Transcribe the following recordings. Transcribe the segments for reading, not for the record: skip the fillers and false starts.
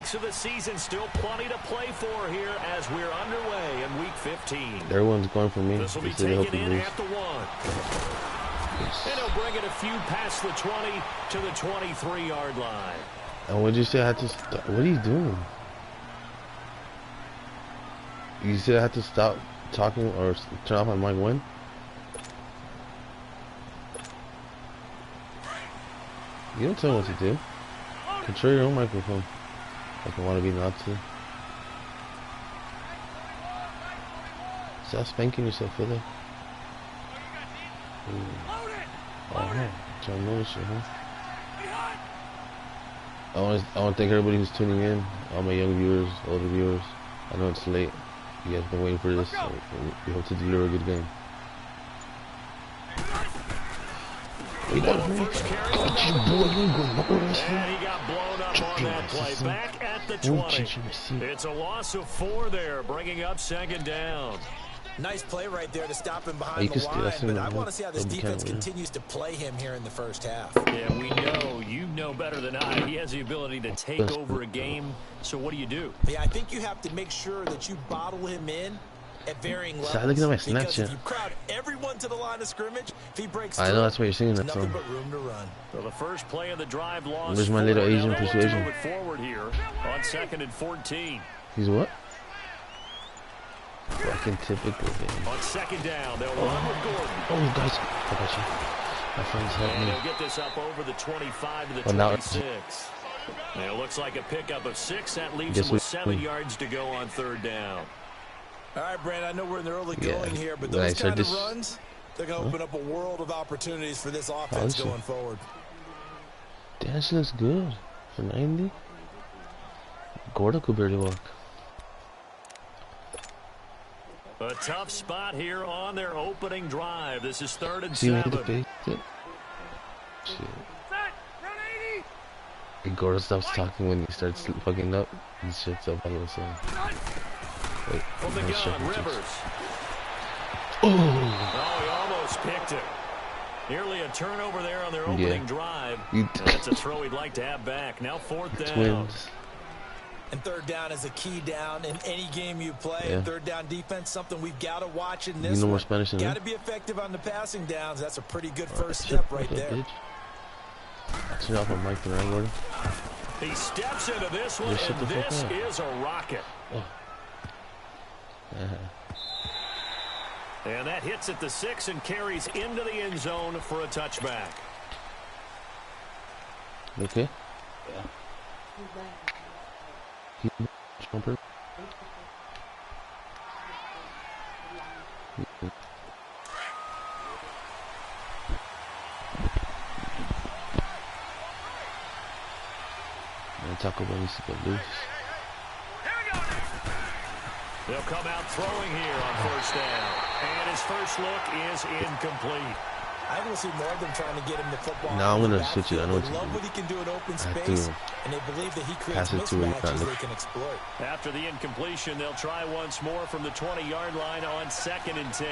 weeks of the season, still plenty to play for here as we're underway in Week 15. Everyone's going for me. This will be taken in at the 1. And he'll bring it a few past the 20 to the 23-yard line. And what did you say? I had to stop? What are you doing? You said I had to stop talking or turn off my mic when? You don't tell me what to do. Control your own microphone. Like I want to be not to. Stop spanking yourself, fella. Oh, trying to notice you, huh? I want to thank everybody who's tuning in, all my young viewers, older viewers. I know it's late. You guys have been waiting for this. So we hope to deliver a good game. And he got blown up on that play. Back at the 20. It's a loss of 4 there, bringing up 2nd down. Nice play right there to stop him behind the line, but I want to see how this defense continues to play him here in the first half. Yeah, we know, you know better than I, he has the ability to take over a game, so what do you do? Yeah, I think you have to make sure that you bottle him in at varying levels. Stop looking at my because Snapchat. if you crowd everyone to the line of scrimmage, if he breaks I know that's what you're saying. That's nothing but room to run. So the first play of the drive lost. Where's my little Asian persuasion? Forward here on 2nd and 14. He's what? Fucking typical, man. On 2nd down, they'll run with Gordon. Oh, guys, I got you. My friends help me. They'll get this up over the 25 to the 26. It looks like a pickup of 6. That leaves them with 7 yards to go on 3rd down. All right, Brand, I know we're in the early going here, but those kind of runs, they're going to open up a world of opportunities for this offense going forward. Damn, she looks good. For 90? Gordo could barely walk. A tough spot here on their opening drive. This is 3rd and 7. Shit. Gordo stops talking when he starts fucking up. He shuts up all of a sudden. Wait, from the gun, Rivers. Oh, he almost picked it. Nearly a turnover there on their opening drive. That's a throw he'd like to have back. Now 4th down. Twins. And 3rd down is a key down in any game you play. Yeah. 3rd down defense, something we've got to watch in this you know one. more Spanish than got to be effective on the passing downs. That's a pretty good first step right there. Turn off my mic to right order. He steps into this one, and this is a rocket. Oh. And that hits at the 6 and carries into the end zone for a touchback. Okay. Yeah. Jumper. Taco Bell needs to get loose. They'll come out throwing here on 1st down. And his first look is incomplete. I will see more of them trying to get him the football. Now I'm going to switch it. I know what to love do. what he can do in open space, and they believe that he creates mismatches they can exploit. After the incompletion, they'll try once more from the 20-yard line on 2nd and 10.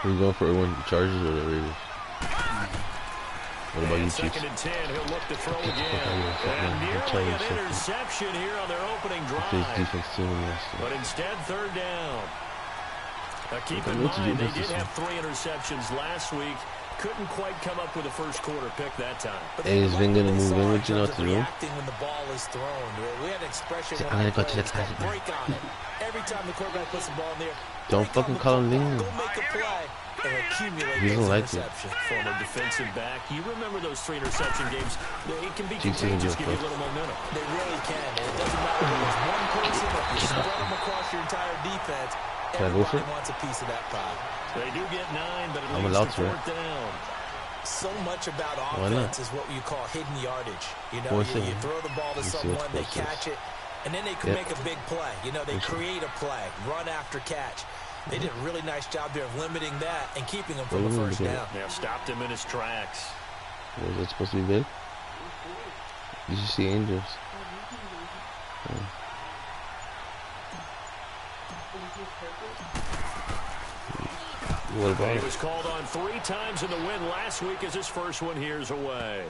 We're going for everyone Chargers or the Raiders. What about you, Chiefs? 2nd and 10, he'll look to throw again. And nearly an interception here on their opening drive. But instead, 3rd down. Now keep in mind, they did have 3 interceptions last week. Couldn't quite come up with a first quarter pick that time. Hey, is Vin gonna move in with you now to the room? When the ball is thrown, we had an expression. I'm gonna go to the closet. Break on it. Every time the quarterback puts the ball in there, don't fucking call him Vin. Go make a play. He doesn't like it. Former defensive back. You remember those 3 interception games? It can be contagious, give you a little momentum. They really can. And it doesn't matter if there's one person or if you spread them across your entire defense. Everybody wants a piece of that pie. They do get 9, but it leads to 4th down. So much about offense is what you call hidden yardage. You know, you throw the ball to someone, they catch it, and then they can make a big play. You know, they create a play, run after catch. They did a really nice job there of limiting that and keeping him from a first down. Yeah, stopped him in his tracks. Was that supposed to be big? Did you see Angels? What about he was called on 3 times in the win last week as his first one here's away.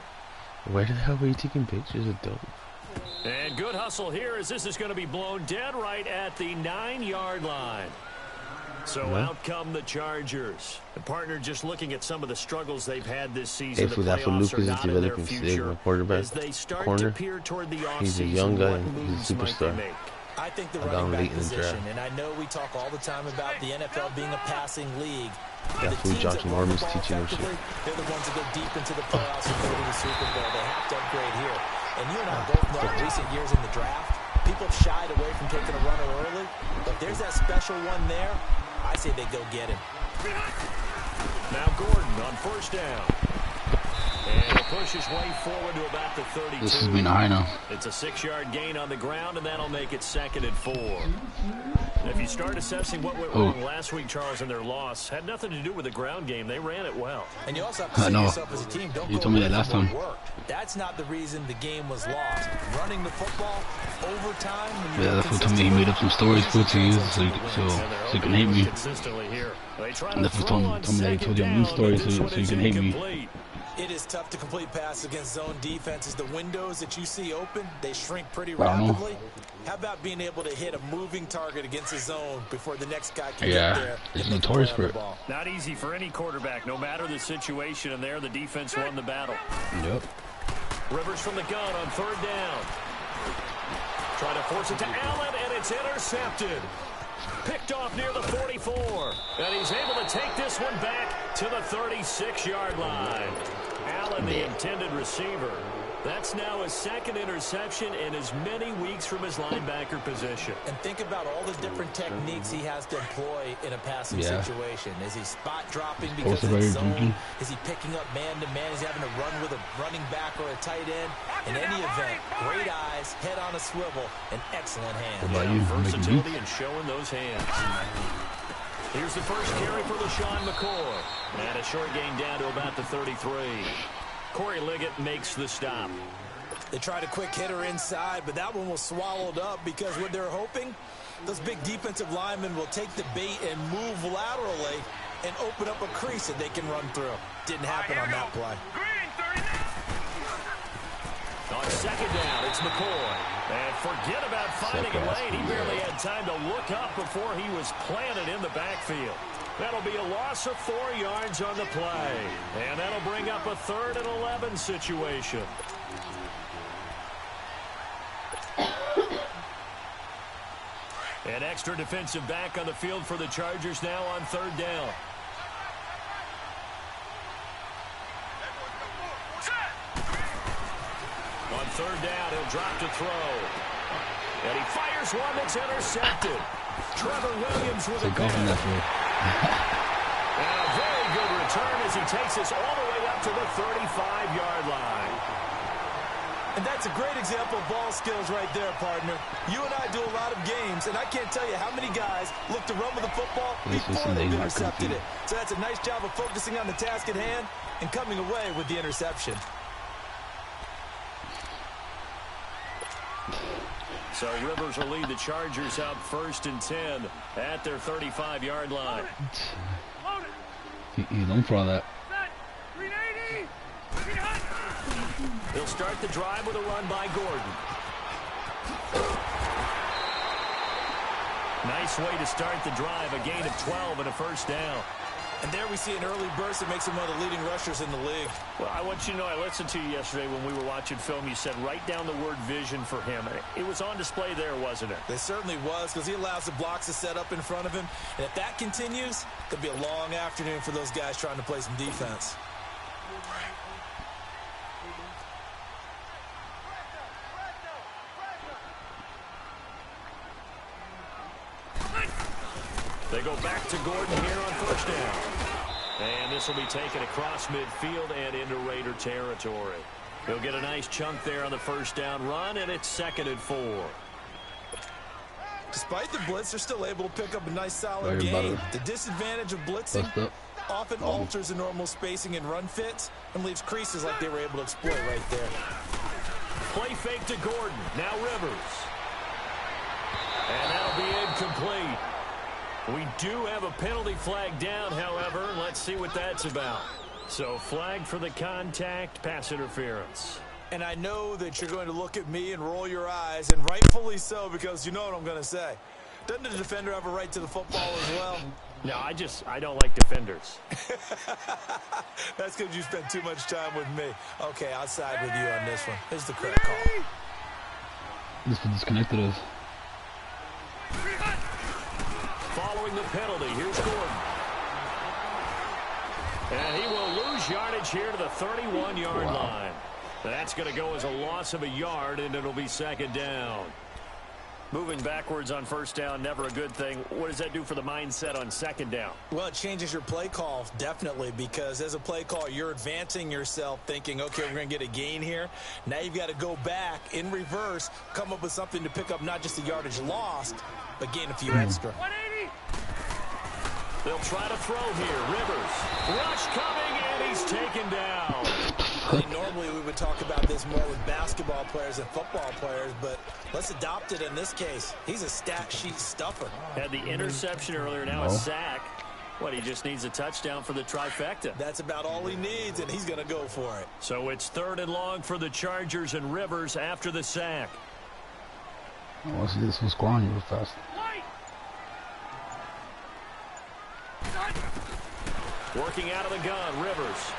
Where the hell were you taking pictures of dope? And good hustle here as this is going to be blown dead right at the 9-yard line. So out come the Chargers. The partner just looking at some of the struggles they've had this season. If Lucas is developing Sigma quarterback corner, he's a young guy and he's a superstar. I think the running back position, and I know we talk all the time about the NFL being a passing league. That's who Josh Norman's teaching him shit. They're the ones that go deep into the playoffs and go to the Super Bowl. They have to upgrade here. And you and I both know in recent years in the draft, people have shied away from taking a runner early. But if there's that special one there, I say they go get him. Now Gordon on first down. And he'll push his way forward to about the 32. This has been high now. It's a 6-yard gain on the ground, and that'll make it 2nd and 4. If you start assessing what went wrong last week, Charles, in their loss, had nothing to do with the ground game. They ran it well. And you also have to say yourself as a team, don't you told me that last time. That's not the reason the game was lost. Running the football, overtime. Yeah, that's what told me he made up some stories for 2 years so you can hate me. And that's what told me that he told you a new story so you can hate me. It is tough to complete passes against zone defenses. The windows that you see open, they shrink pretty rapidly. How about being able to hit a moving target against a zone before the next guy can get there? It's notorious for it. Not easy for any quarterback, no matter the situation, and there the defense won the battle. Yep. Rivers from the gun on 3rd down. Trying to force it to Allen, and it's intercepted. Picked off near the 44. And he's able to take this one back to the 36-yard line. Allen, the intended receiver. That's now his 2nd interception in as many weeks from his linebacker position. And think about all the different techniques he has to employ in a passing situation. Is he spot dropping because it's zone? Is he picking up man-to-man? Is he having to run with a running back or a tight end? In any event, great eyes, head on a swivel, and excellent hands. What about you? Versatility and showing those hands. Here's the first carry for LaShawn McCoy. And a short gain down to about the 33. Corey Liggett makes the stop. They tried a quick hitter inside, but that one was swallowed up because what they're hoping, those big defensive linemen will take the bait and move laterally and open up a crease that they can run through. Didn't happen on that play. On 2nd down, it's McCoy. And forget about finding a lane. He barely had time to look up before he was planted in the backfield. That'll be a loss of 4 yards on the play. And that'll bring up a 3rd and 11 situation. An extra defensive back on the field for the Chargers now on 3rd down. On 3rd down, he'll drop to throw. And he fires one that's intercepted. Trevor Williams with a pick. And a very good return as he takes us all the way up to the 35-yard line. And that's a great example of ball skills right there, partner. You and I do a lot of games, and I can't tell you how many guys look to run with the football before they've intercepted it. So that's a nice job of focusing on the task at hand and coming away with the interception. So Rivers will lead the Chargers out 1st and 10 at their 35-yard line. He's known for all that. He'll start the drive with a run by Gordon. Nice way to start the drive, a gain of 12 and a 1st down. And there we see an early burst that makes him one of the leading rushers in the league. Well, I want you to know, I listened to you yesterday when we were watching film. You said write down the word vision for him. It was on display there, wasn't it? It certainly was, because he allows the blocks to set up in front of him. And if that continues, it'll be a long afternoon for those guys trying to play some defense. They go back to Gordon here on 1st down. And this will be taken across midfield and into Raider territory. He'll get a nice chunk there on the 1st down run, and it's 2nd and 4. Despite the blitz, they're still able to pick up a nice solid gain. The disadvantage of blitzing often alters the normal spacing and run fits and leaves creases like they were able to exploit right there. Play fake to Gordon. Now Rivers. And that'll be incomplete. We do have a penalty flag down, however. Let's see what that's about. So flag for the contact, pass interference. And I know that you're going to look at me and roll your eyes, and rightfully so, because you know what I'm going to say. Doesn't the defender have a right to the football as well? No, I don't like defenders. That's because you spent too much time with me. Okay, I'll side with you on this one. Here's the correct call. This one disconnected us. Following the penalty, here's Gordon. And he will lose yardage here to the 31-yard line. That's going to go as a loss of a yard, and it'll be second down. Moving backwards on first down, never a good thing. What does that do for the mindset on second down? Well, it changes your play call, definitely, because as a play call, you're advancing yourself thinking, okay, we're going to get a gain here. Now you've got to go back in reverse, come up with something to pick up not just the yardage lost, but gain a few extra. 180. They'll try to throw here. Rivers. Rush coming, and he's taken down. I think normally we would talk about this more with basketball players and football players, but let's adopt it in this case. He's a stat sheet stuffer. Had the interception earlier, now a sack. What, he just needs a touchdown for the trifecta. That's about all he needs, and he's going to go for it. So it's 3rd and long for the Chargers and Rivers after the sack. I want to see this one score on you real fast. Working out of the gun, Rivers.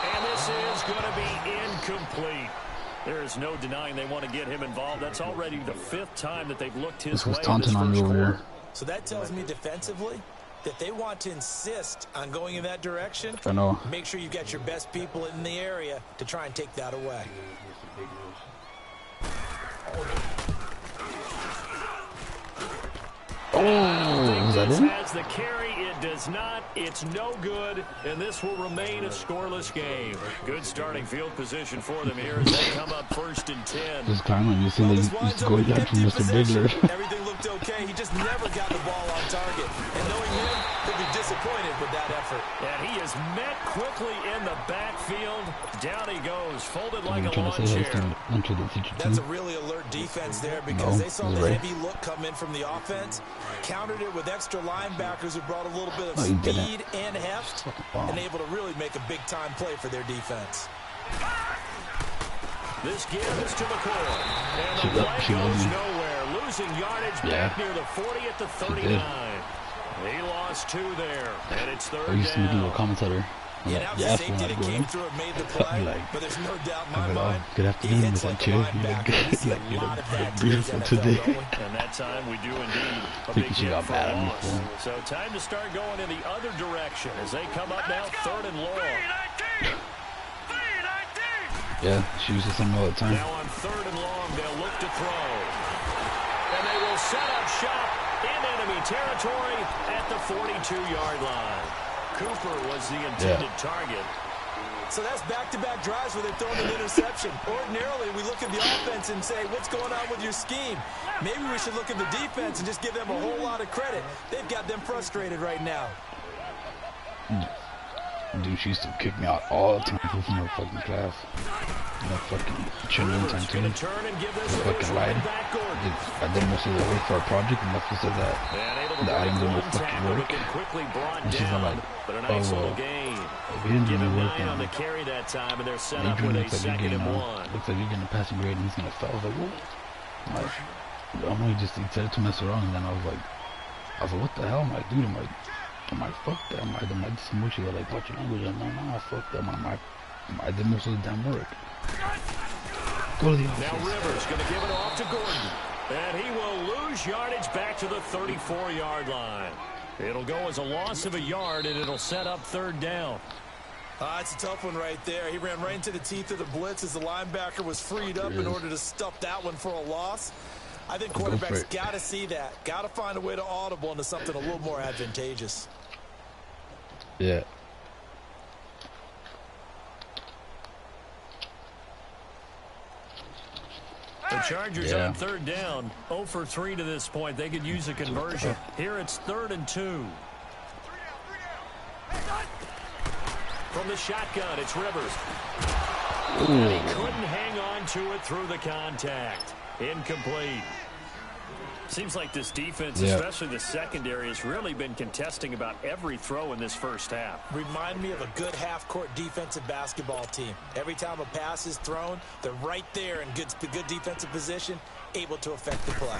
And this is going to be incomplete. There is no denying they want to get him involved. That's already the 5th time that they've looked his way. This was taunting on me over here. So that tells me defensively that they want to insist on going in that direction. I know. Make sure you've got your best people in the area to try and take that away. Oh, was that in? Has the carry, it does not. It's no good, and this will remain a scoreless game. Good starting field position for them here as they come up 1st and 10. This Carmen, you see, they used to go down from Mr. Bigler. Everything looked okay. He just never got the ball on target. And knowing him, he'll be disappointed with that effort. And he is met quickly in the backfield. Down he goes, folded like a lawn chair. That's a really alert defense there because they saw the heavy look come in from the offense, countered it with extra linebackers who brought a little bit of speed and heft, and able to really make a big-time play for their defense. This give is to McCoy, and the play goes nowhere, losing yardage back near the 40 at the 39. He lost 2 there, and it's 3rd down. I used to be a commentator. Yeah, the safety that came through and made the play, but there's no doubt in my mind, good afternoon, Mr. Chair. Beautiful today. And that time we do indeed a big hit for a loss. So time to start going in the other direction as they come up now 3rd and long. Yeah, she uses them all the time. Now on 3rd and long, they'll look to throw. And they will set up shop in enemy territory at the 42-yard line. Cooper was the intended target. So that's back-to-back drives where they've thrown an interception. Ordinarily, we look at the offense and say, what's going on with your scheme? Maybe we should look at the defense and just give them a whole lot of credit. They've got them frustrated right now. Dude, she used to kick me out all the time from her fucking class. You know, fucking chilling time too. Fucking lied. I did most of the work for a project, and that's just that the items didn't fucking work. And she's like, oh, well, we didn't do any work on the carry that time, and they're set up with a 2nd and 1. Looks like you're getting a passing grade, and he's gonna fail. I was like, what? I don't know, he said it to mess around, and then I was like, what the hell? I'm like, dude, I'm like, fuck that. I'm like, this is mushy. They're like, what's your language? I'm like, nah, fuck that. I did most of the damn work. Go to the office. Now Rivers going to give it off to Gordon. And he will lose yardage back to the 34-yard line. It'll go as a loss of a yard, and it'll set up 3rd down. It's a tough one right there. He ran right into the teeth of the blitz as the linebacker was freed up in order to stuff that one for a loss. I think quarterbacks got to see that. Got to find a way to audible into something a little more advantageous. Yeah. The Chargers on 3rd down. 0 for 3 to this point. They could use a conversion. Here it's 3rd and 2. From the shotgun, it's Rivers. And he couldn't hang on to it through the contact. Incomplete. Seems like this defense, especially the secondary, has really been contesting about every throw in this first half. Remind me of a good half-court defensive basketball team. Every time a pass is thrown, they're right there in good defensive position, able to affect the play.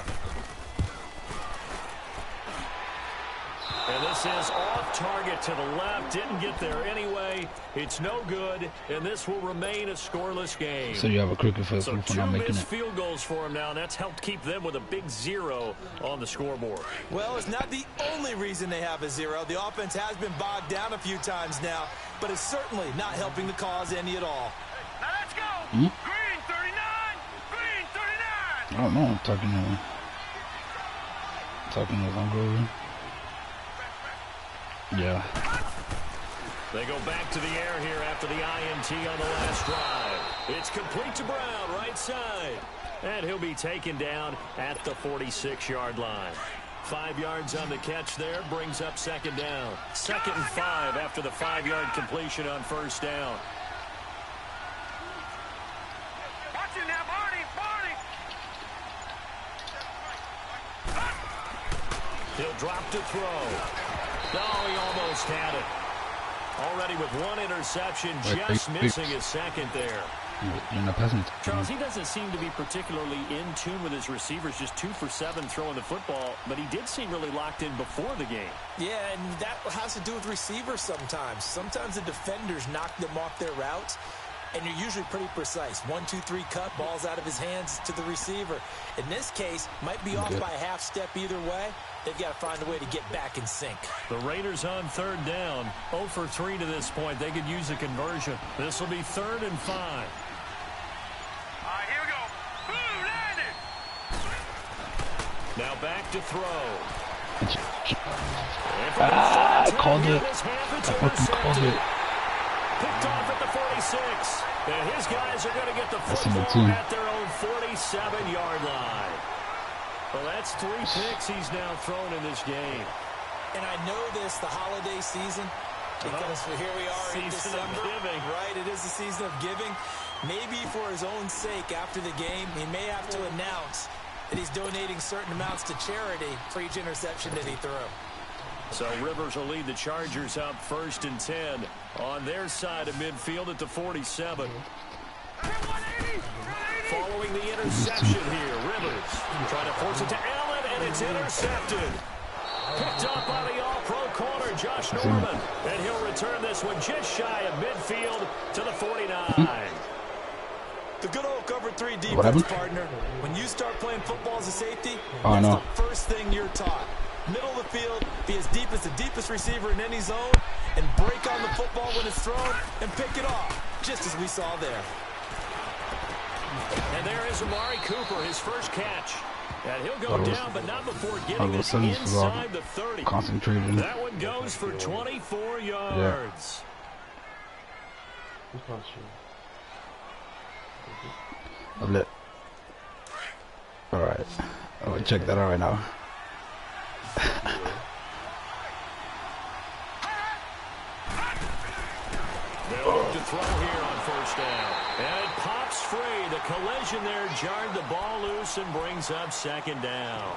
And this is off target to the left. Didn't get there anyway. It's no good, and this will remain a scoreless game. So you have a cricket for so not making it. 2 missed field goals for him now, and that's helped keep them with a big 0 on the scoreboard. Well, it's not the only reason they have a 0. The offense has been bogged down a few times now, but it's certainly not helping the cause any at all. Now let's go. Green 39. Green 39. I don't know. I'm talking to Hungover. Yeah. They go back to the air here after the INT on the last drive. It's complete to Brown, right side. And he'll be taken down at the 46-yard line. 5 yards on the catch there, brings up second down. 2nd and 5 after the 5-yard completion on first down. Watch it now, Barney. He'll drop to throw. No, he almost had it. Already with 1 interception, just missing his second there. You're not passing it. Charles, he doesn't seem to be particularly in tune with his receivers, just 2 for 7 throwing the football, but he did seem really locked in before the game. Yeah, and that has to do with receivers sometimes. Sometimes the defenders knock them off their routes, and you're usually pretty precise. 1, 2, 3 cut, ball's out of his hands to the receiver. In this case, might be off by a half step either way. They've got to find a way to get back in sync. The Raiders on 3rd down. 0 for 3 to this point. They could use a conversion. This will be 3rd and 5. All right, here we go. Blue landed. Now back to throw. I called it. I fucking called it. Picked off at the 46. And his guys are going to get the football at their own 47-yard line. Well, that's 3 picks he's now thrown in this game. And I know this, the holiday season, because here we are in December. Season of giving. Right, it is the season of giving. Maybe for his own sake after the game, he may have to announce that he's donating certain amounts to charity for each interception that he threw. So Rivers will lead the Chargers up 1st and 10 on their side of midfield at the 47. Following the interception here, Rivers trying to force it to Allen, and it's intercepted. Picked up by the all-pro corner, Josh Norman. And he'll return this one just shy of midfield to the 49. The good old cover 3 defense, partner. When you start playing football as a safety, that's the first thing you're taught. Middle of the field, be as deep as the deepest receiver in any zone, and break on the football when it's thrown, and pick it off, just as we saw there. And there is Amari Cooper, his first catch. And he'll go down, but not before getting this inside the 30. Concentrated. That one goes for 24 yards. Yeah. All right. I'm going to check that out right now. They'll look to throw here on first down. And it pops free. The collision there jarred the ball loose and brings up second down.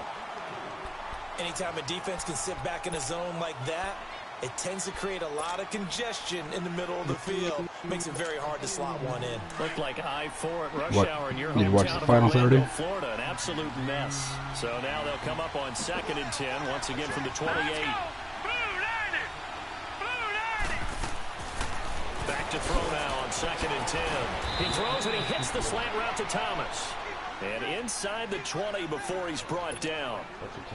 Anytime a defense can sit back in a zone like that, it tends to create a lot of congestion in the middle of the field. Makes it very hard to slot one in. Looked like I-4 at rush hour in your hometown of Orlando, Florida. An absolute mess. So now they'll come up on 2nd and 10, once again from the 28. Back to throw now on 2nd and 10. He throws and he hits the slant route to Thomas. And inside the 20 before he's brought down.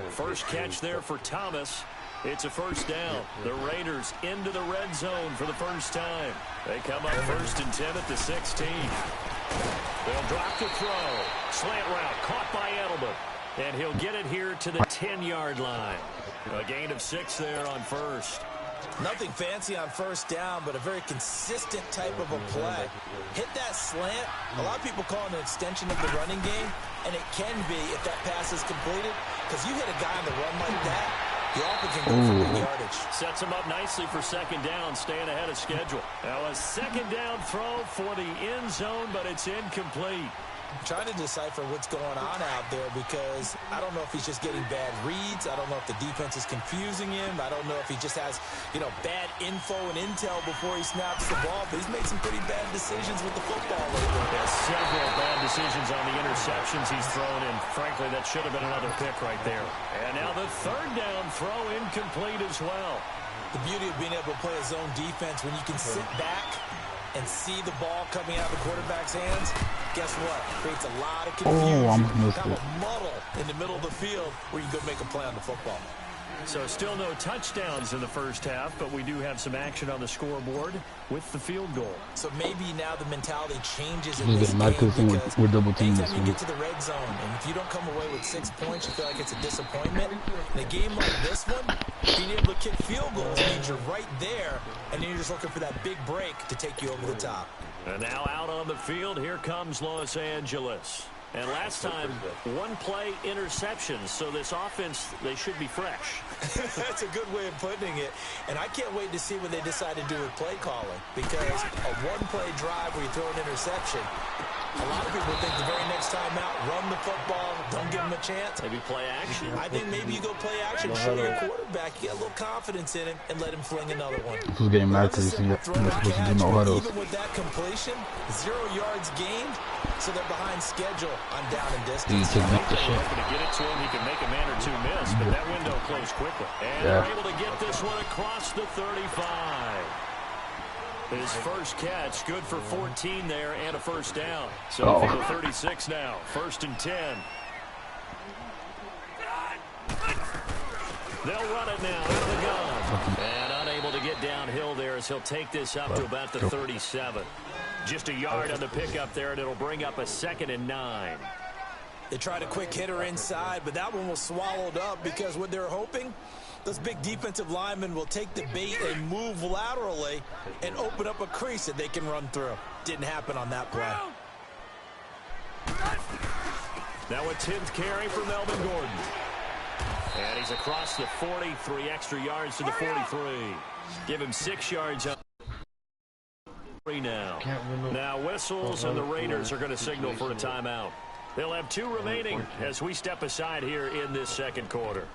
First catch there for Thomas. It's a first down. The Raiders into the red zone for the first time. They come up 1st and 10 at the 16. They'll drop to throw. Slant route caught by Edelman. And he'll get it here to the 10-yard line. A gain of 6 there on first. Nothing fancy on first down, but a very consistent type of a play. Hit that slant. A lot of people call it an extension of the running game, and it can be if that pass is completed, because you hit a guy on the run like that, the offense can go for big yardage. Sets him up nicely for second down, staying ahead of schedule. Now a second down throw for the end zone, but it's incomplete. Trying to decipher what's going on out there because I don't know if he's just getting bad reads. I don't know if the defense is confusing him. I don't know if he just has, bad info and intel before he snaps the ball. But he's made some pretty bad decisions with the football lately. Yeah, several bad decisions on the interceptions he's thrown in. Frankly, that should have been another pick right there. And now the third down throw incomplete as well. The beauty of being able to play a zone defense when you can sit back and see the ball coming out of the quarterback's hands, guess what? Creates a lot of confusion, kind of a muddle in the middle of the field where you can go make a play on the football. So still no touchdowns in the first half, but we do have some action on the scoreboard with the field goal. So maybe now the mentality changes in this game because we're double teaming anytime you get to the red zone, and if you don't come away with 6 points, you feel like it's a disappointment. In a game like this one, being able to kick field goals means you're right there, and then you're just looking for that big break to take you over the top. And now out on the field, here comes Los Angeles. And last time, one-play interceptions, so this offense, they should be fresh. That's a good way of putting it. And I can't wait to see what they decide to do with play calling, because a one-play drive where you throw an interception, a lot of people think the very next time out, run the football, don't give them a chance. Maybe play action. I think maybe you go play action, show your quarterback, you get a little confidence in him, and let him fling another one. This was getting mad because you're supposed to do no huddles. Even with that completion, 0 yards gained, so they're behind schedule on down and distance. Hoping to get it to him, he can make a man or two miss, but that window closed quickly. And they're able to get this one across the 35. His first catch, good for 14 there and a first down. So they go 36 now, 1st and 10. They'll run it now out of the gun. And unable to get downhill there as he'll take this up to about the 37. Just a yard on the pickup there, and it'll bring up a 2nd and 9. They tried a quick hitter inside, but that one was swallowed up because what they're hoping, those big defensive linemen will take the bait and move laterally and open up a crease that they can run through. Didn't happen on that play. Now a 10th carry for Melvin Gordon. And he's across the 40, 3 extra yards to the 43. Give him 6 yards up. Now whistles and the Raiders are going to signal for a timeout. They'll have 2 remaining as we step aside here in this second quarter.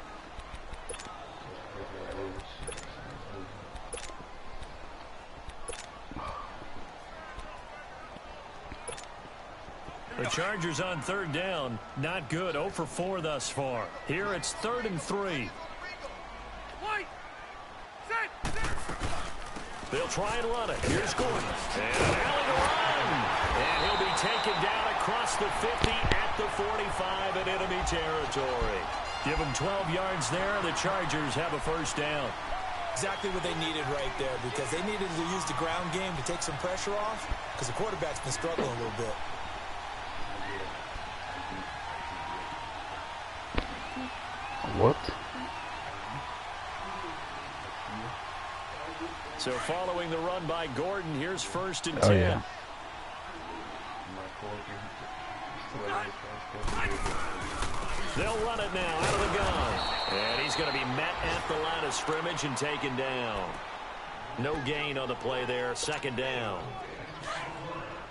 The Chargers on 3rd down, not good, 0 for 4 thus far. Here it's 3rd and 3. They'll try and run it. Here's Gordon. And an alley to run. And he'll be taken down across the 50 at the 45 in enemy territory. Give them 12 yards there. The Chargers have a first down. Exactly what they needed right there, because they needed to use the ground game to take some pressure off, because the quarterback's been struggling a little bit. What? So following the run by Gordon, here's 1st and 10. Yeah. They'll run it now out of the gun. And he's going to be met at the line of scrimmage and taken down. No gain on the play there, 2nd down.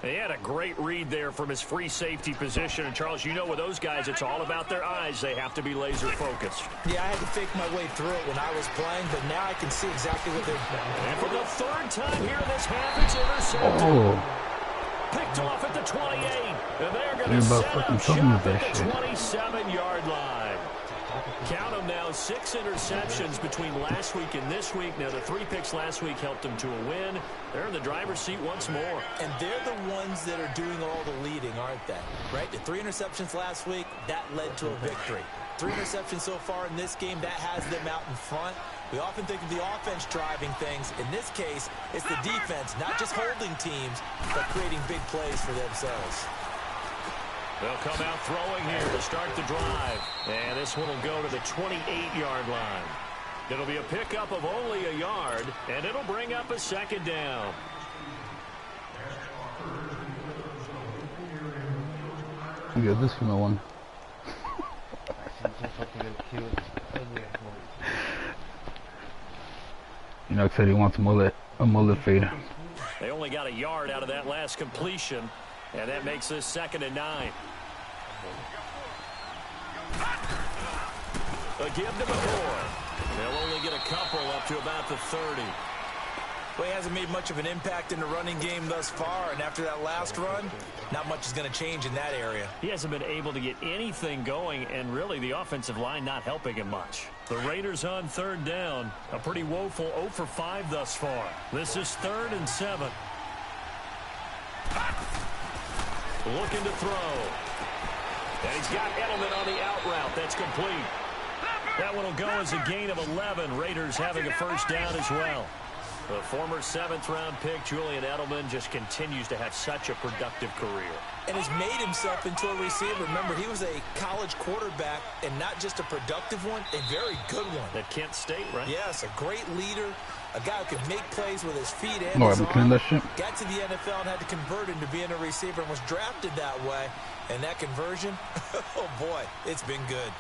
He had a great read there from his free safety position. And, Charles, you know with those guys, it's all about their eyes. They have to be laser-focused. Yeah, I had to fake my way through it when I was playing, but now I can see exactly what they're doing. And for the 3rd time here this half, it's intercepted. Picked off at the 28. And they're going to set up shop at the 27-yard line. Count them now, 6 interceptions between last week and this week. Now, the 3 picks last week helped them to a win. They're in the driver's seat once more. And they're the ones that are doing all the leading, aren't they? Right? The 3 interceptions last week, that led to a victory. 3 interceptions so far in this game, that has them out in front. We often think of the offense driving things. In this case, it's the defense, not just holding teams, but creating big plays for themselves. They'll come out throwing here to start the drive. And this one will go to the 28-yard line. It'll be a pickup of only a yard, and it'll bring up a 2nd down. You got this for no one. You know, said he wants a mullet fade. They only got a yard out of that last completion. And that makes this 2nd and 9. A give to McCoy. They'll only get a couple up to about the 30. Well, he hasn't made much of an impact in the running game thus far, and after that last run, not much is going to change in that area. He hasn't been able to get anything going, and really the offensive line not helping him much. The Raiders on 3rd down. A pretty woeful 0 for 5 thus far. This is 3rd and 7. Looking to throw. And he's got Edelman on the out route. That's complete. That one will go as a gain of 11. Raiders having a 1st down as well. The former 7th-round pick, Julian Edelman, just continues to have such a productive career. And has made himself into a receiver. Remember, he was a college quarterback, and not just a productive one, a very good one. At Kent State, right? Yes, a great leader, a guy who can make plays with his feet and his arm. Got to the NFL and had to convert into being a receiver and was drafted that way. And that conversion, oh boy, it's been good.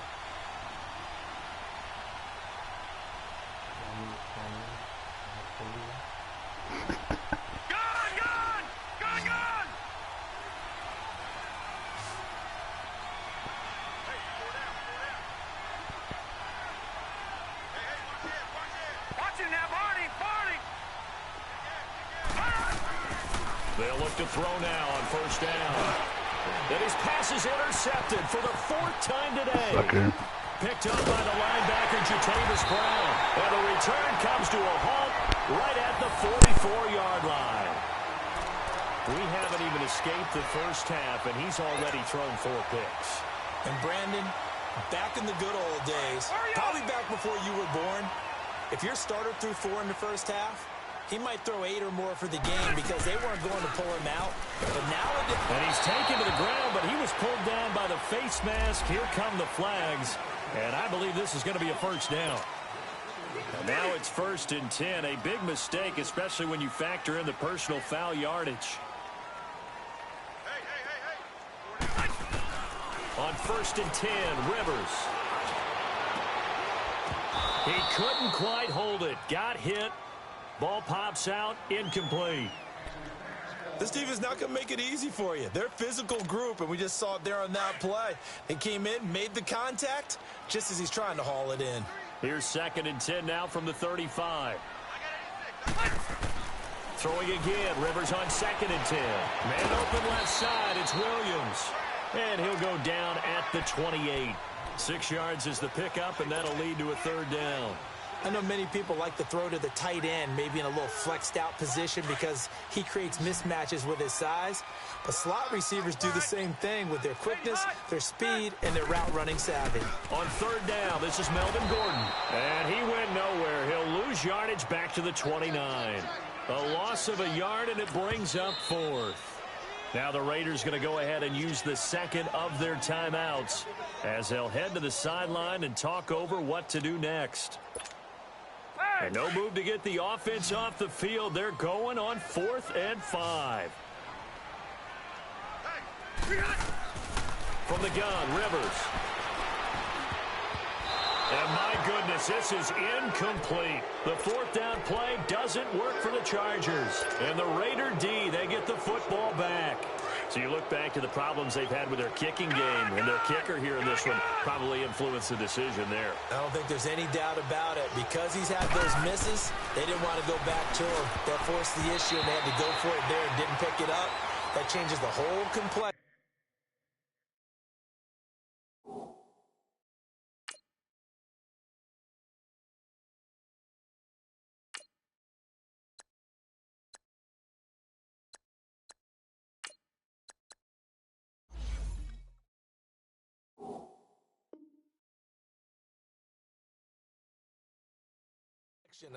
They'll look to throw now on 1st down. And his pass is intercepted for the 4th time today. Picked up by the linebacker, Jatavis Brown. And the return comes to a halt right at the 44-yard line. We haven't even escaped the 1st half, and he's already thrown 4 picks. And Brandon, back in the good old days, probably back before you were born, if your starter threw 4 in the 1st half, he might throw 8 or more for the game because they weren't going to pull him out. But now and he's taken to the ground, but he was pulled down by the face mask. Here come the flags, and I believe this is going to be a 1st down. And now it's 1st and 10, a big mistake, especially when you factor in the personal foul yardage. On 1st and 10, Rivers. He couldn't quite hold it. Got hit. Ball pops out, incomplete. This team is not going to make it easy for you. They're a physical group, and we just saw it there on that play. They came in, made the contact, just as he's trying to haul it in. Here's 2nd and 10 now from the 35. Throwing again, Rivers on 2nd and 10. Man open left side, it's Williams. And he'll go down at the 28. 6 yards is the pickup, and that'll lead to a 3rd down. I know many people like to throw to the tight end, maybe in a little flexed out position because he creates mismatches with his size. But slot receivers do the same thing with their quickness, their speed, and their route running savvy. On 3rd down, this is Melvin Gordon. And he went nowhere. He'll lose yardage back to the 29. A loss of a yard, and it brings up 4th. Now the Raiders going to go ahead and use the 2nd of their timeouts as they'll head to the sideline and talk over what to do next. And no move to get the offense off the field. They're going on 4th and 5. From the gun, Rivers. And my goodness, this is incomplete. The 4th down play doesn't work for the Chargers. And the Raider D, they get the football back. So you look back to the problems they've had with their kicking game, and their kicker here in this one probably influenced the decision there. I don't think there's any doubt about it. Because he's had those misses, they didn't want to go back to him. That forced the issue, and they had to go for it there and didn't pick it up. That changes the whole complexion.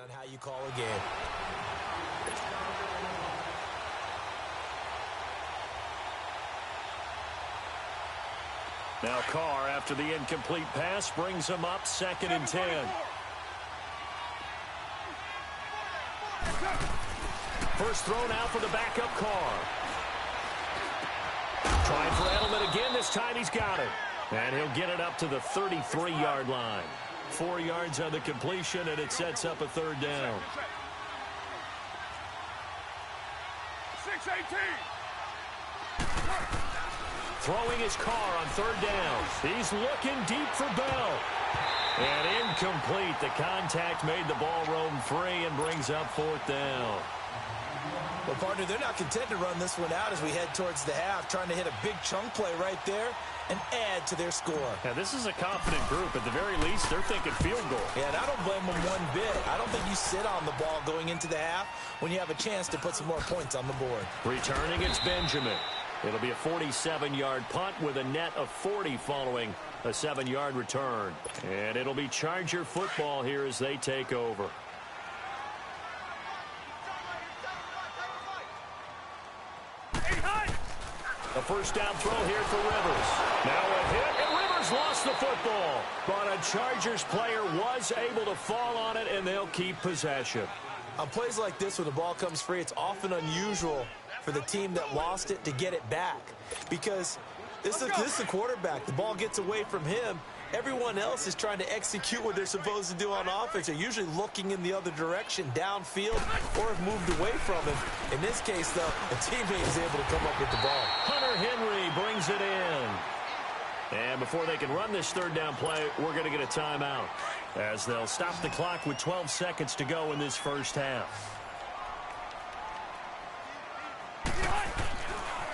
On how you call a game. Now Carr, after the incomplete pass, brings him up 2nd and 10. First throw now for the backup Carr. Trying for Edelman again. This time he's got it. And he'll get it up to the 33-yard line. 4 yards on the completion, and it sets up a 3rd down. 6-18. throwing his car on third down. He's looking deep for Bell. And incomplete. The contact made the ball roam free and brings up fourth down. Well, partner, they're not content to run this one out as we head towards the half, trying to hit a big chunk play right there and add to their score. Yeah, this is a confident group. At the very least, they're thinking field goal. Yeah, and I don't blame them one bit. I don't think you sit on the ball going into the half when you have a chance to put some more points on the board. Returning, it's Benjamin. It'll be a 47-yard punt with a net of 40 following a 7-yard return. And it'll be Charger football here as they take over. A first down throw here for Rivers. Now a hit, and Rivers lost the football. But a Chargers player was able to fall on it, and they'll keep possession. On plays like this, when the ball comes free, it's often unusual for the team that lost it to get it back. Because this is the quarterback. The ball gets away from him. Everyone else is trying to execute what they're supposed to do on offense. They're usually looking in the other direction, downfield, or have moved away from him. In this case, though, a teammate is able to come up with the ball. Hunter Henry brings it in. And before they can run this third down play, we're going to get a timeout, as they'll stop the clock with 12 seconds to go in this first half.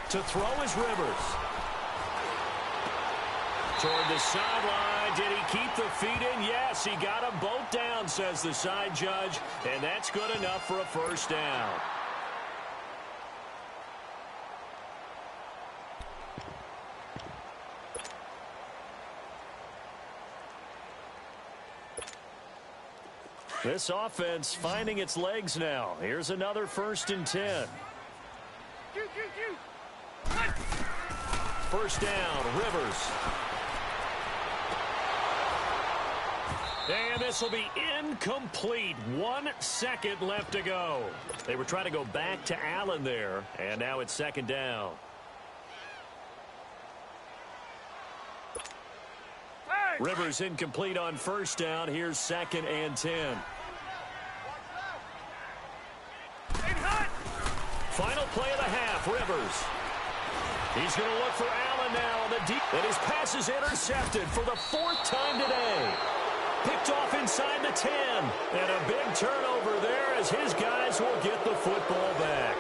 To throw is Rivers. Toward the sideline. Did he keep the feet in? Yes, he got them both down, says the side judge. And that's good enough for a first down. This offense finding its legs now. Here's another 1st and 10. First down, Rivers. And this will be incomplete. 1 second left to go. They were trying to go back to Allen there, and now it's 2nd down. Rivers incomplete on 1st down. Here's 2nd and 10. Final play of the half, Rivers. He's going to look for Allen now on the deep. And his pass is intercepted for the 4th time today. Picked off inside the 10. And a big turnover there as his guys will get the football back.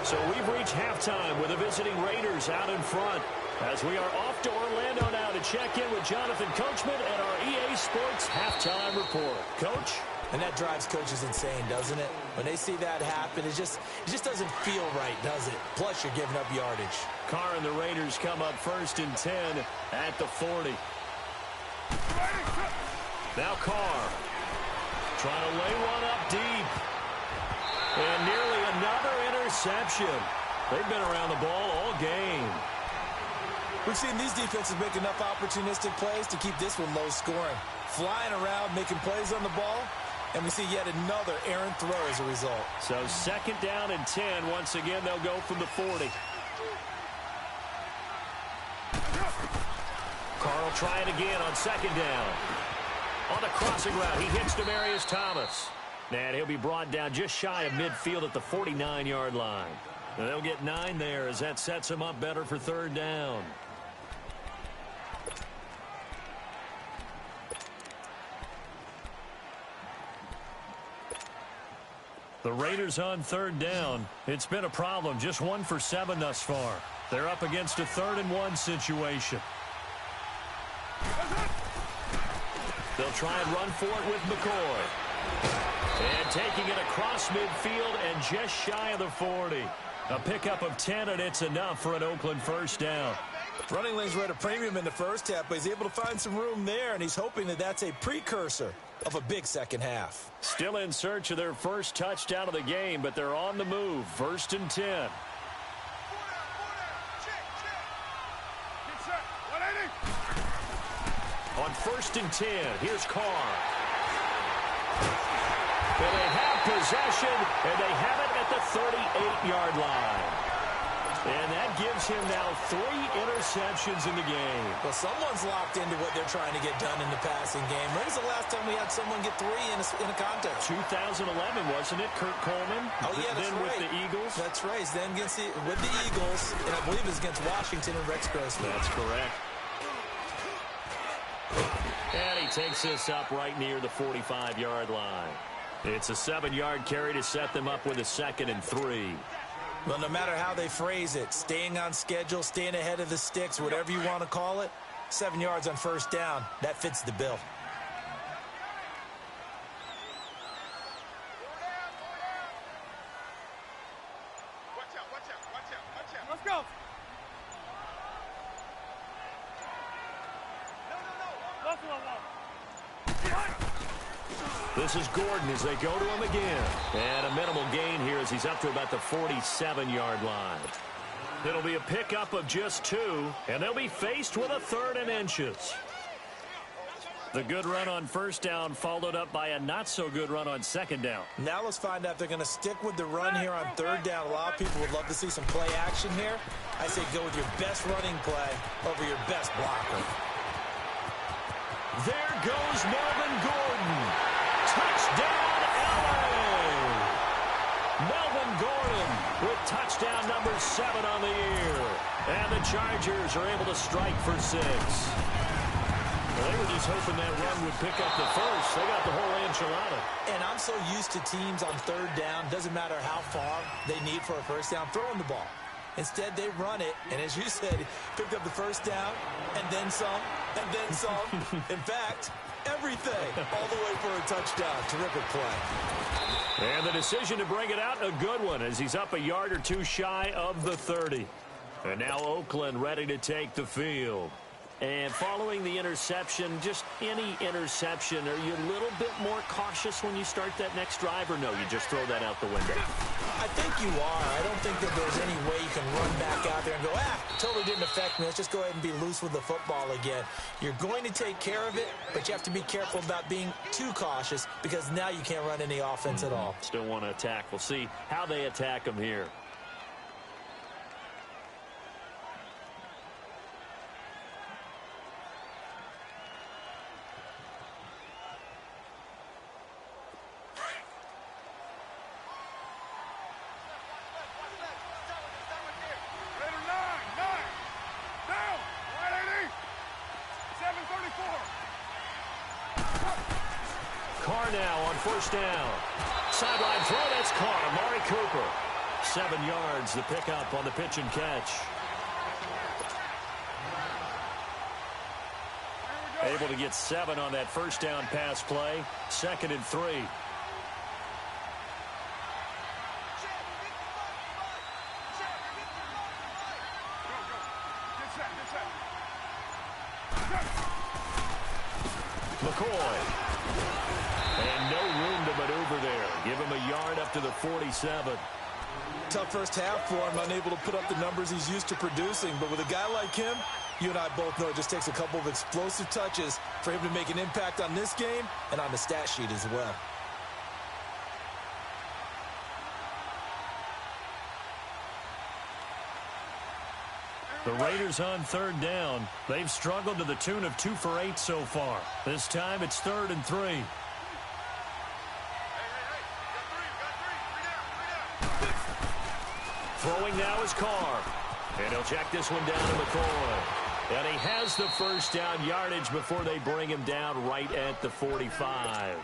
So we've reached halftime with the visiting Raiders out in front, as we are off to Orlando now to check in with Jonathan Coachman and our EA Sports Halftime Report. Coach? And that drives coaches insane, doesn't it? When they see that happen, it just doesn't feel right, does it? Plus, you're giving up yardage. Carr and the Raiders come up 1st and 10 at the 40. Now Carr trying to lay one up deep. And nearly another interception. They've been around the ball all game. We've seen these defenses make enough opportunistic plays to keep this one low scoring. Flying around, making plays on the ball. And we see yet another errant throw as a result. So 2nd down and 10. Once again, they'll go from the 40. Carr will try it again on 2nd down. On the crossing route, he hits Demaryius Thomas. And he'll be brought down just shy of midfield at the 49-yard line. And they'll get 9 there as that sets him up better for 3rd down. The Raiders on 3rd down. It's been a problem. Just 1 for 7 thus far. They're up against a 3rd and 1 situation. They'll try and run for it with McCoy. And taking it across midfield and just shy of the 40. A pickup of 10, and it's enough for an Oakland 1st down. Running lanes were at a premium in the first half, but he's able to find some room there, and he's hoping that that's a precursor of a big second half. Still in search of their first touchdown of the game, but they're on the move. 1st and 10. On 1st and 10, here's Carr. And they have possession, and they have it at the 38-yard line. And that gives him now 3 interceptions in the game. Well, someone's locked into what they're trying to get done in the passing game. When was the last time we had someone get 3 in a contest? 2011, wasn't it, Kurt Coleman? Oh, yeah, that's then right. with the Eagles. That's right. Then with the Eagles, and I believe it was against Washington and Rex Grossman. That's correct. And he takes this up right near the 45-yard line. It's a 7-yard carry to set them up with a 2nd and 3. Well, no matter how they phrase it, staying on schedule, staying ahead of the sticks, whatever you want to call it, 7 yards on first down, that fits the bill. Let's go. This is Gordon as they go to him again. And a minimal gain here as he's up to about the 47-yard line. It'll be a pickup of just 2, and they'll be faced with a 3rd and inches. The good run on first down followed up by a not-so-good run on 2nd down. Now let's find out if they're going to stick with the run here on 3rd down. A lot of people would love to see some play action here. I say go with your best running play over your best blocker. There goes Melvin Gordon. Touchdown, LA! Melvin Gordon with touchdown number 7 on the year. And the Chargers are able to strike for 6. Well, they were just hoping that run would pick up the first. They got the whole enchilada. And I'm so used to teams on 3rd down, doesn't matter how far they need for a first down, throwing the ball. Instead, they run it, and as you said, picked up the first down, and then some, and then some. In fact, everything, all the way for a touchdown. Terrific play. And the decision to bring it out, a good one, as he's up a yard or 2 shy of the 30. And now Oakland ready to take the field. And following the interception, just any interception, are you a little bit more cautious when you start that next drive, or no, you just throw that out the window? I think you are. I don't think that there's any way you can run back out there and go, totally didn't affect me. Let's just go ahead and be loose with the football again. You're going to take care of it, but you have to be careful about being too cautious because now you can't run any offense at all. Still want to attack. We'll see how they attack them here. Carr now on first down. Sideline throw, that's caught. Amari Cooper. 7 yards, the pickup on the pitch and catch. Able to get 7 on that first down pass play. 2nd and 3. McCoy. And no room to maneuver there. Give him a yard up to the 47. Tough first half for him, unable to put up the numbers he's used to producing. But with a guy like him, you and I both know it just takes a couple of explosive touches for him to make an impact on this game and on the stat sheet as well. The Raiders on 3rd down. They've struggled to the tune of 2 for 8 so far. This time it's 3rd and 3. Throwing now is Carr. And he'll check this one down to McCoy. And he has the first down yardage before they bring him down right at the 45.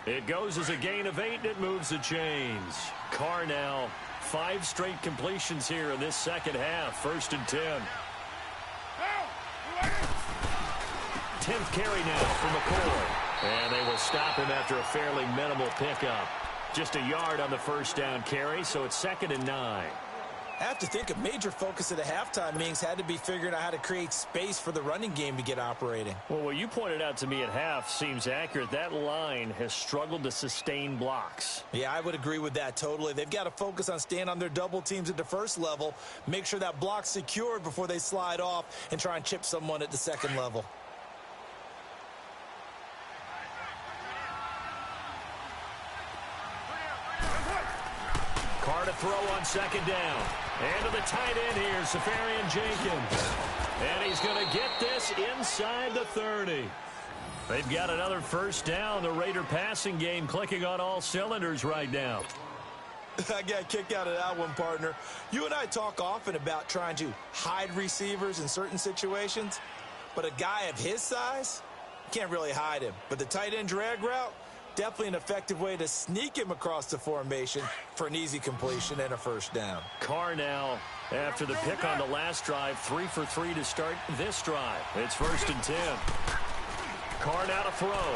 It goes as a gain of 8, and it moves the chains. Carr now, 5 straight completions here in this second half. 1st and 10. 10th carry now for McCoy. And they will stop him after a fairly minimal pickup. Just a yard on the first down carry, so it's 2nd and 9. I have to think a major focus of the halftime meetings had to be figuring out how to create space for the running game to get operating. Well, what you pointed out to me at half seems accurate. That line has struggled to sustain blocks. Yeah, I would agree with that totally. They've got to focus on staying on their double teams at the first level, make sure that block's secured before they slide off and try and chip someone at the second level. throw on second down. And to the tight end here, Safarian Jenkins. And he's going to get this inside the 30. They've got another first down. The Raider passing game clicking on all cylinders right now. I got kicked out of that one, partner. You and I talk often about trying to hide receivers in certain situations, but a guy of his size, you can't really hide him. But the tight end drag route, definitely an effective way to sneak him across the formation for an easy completion and a first down. Carr now, after the pick on the last drive, 3 for 3 to start this drive. It's 1st and 10. Carr now to throw.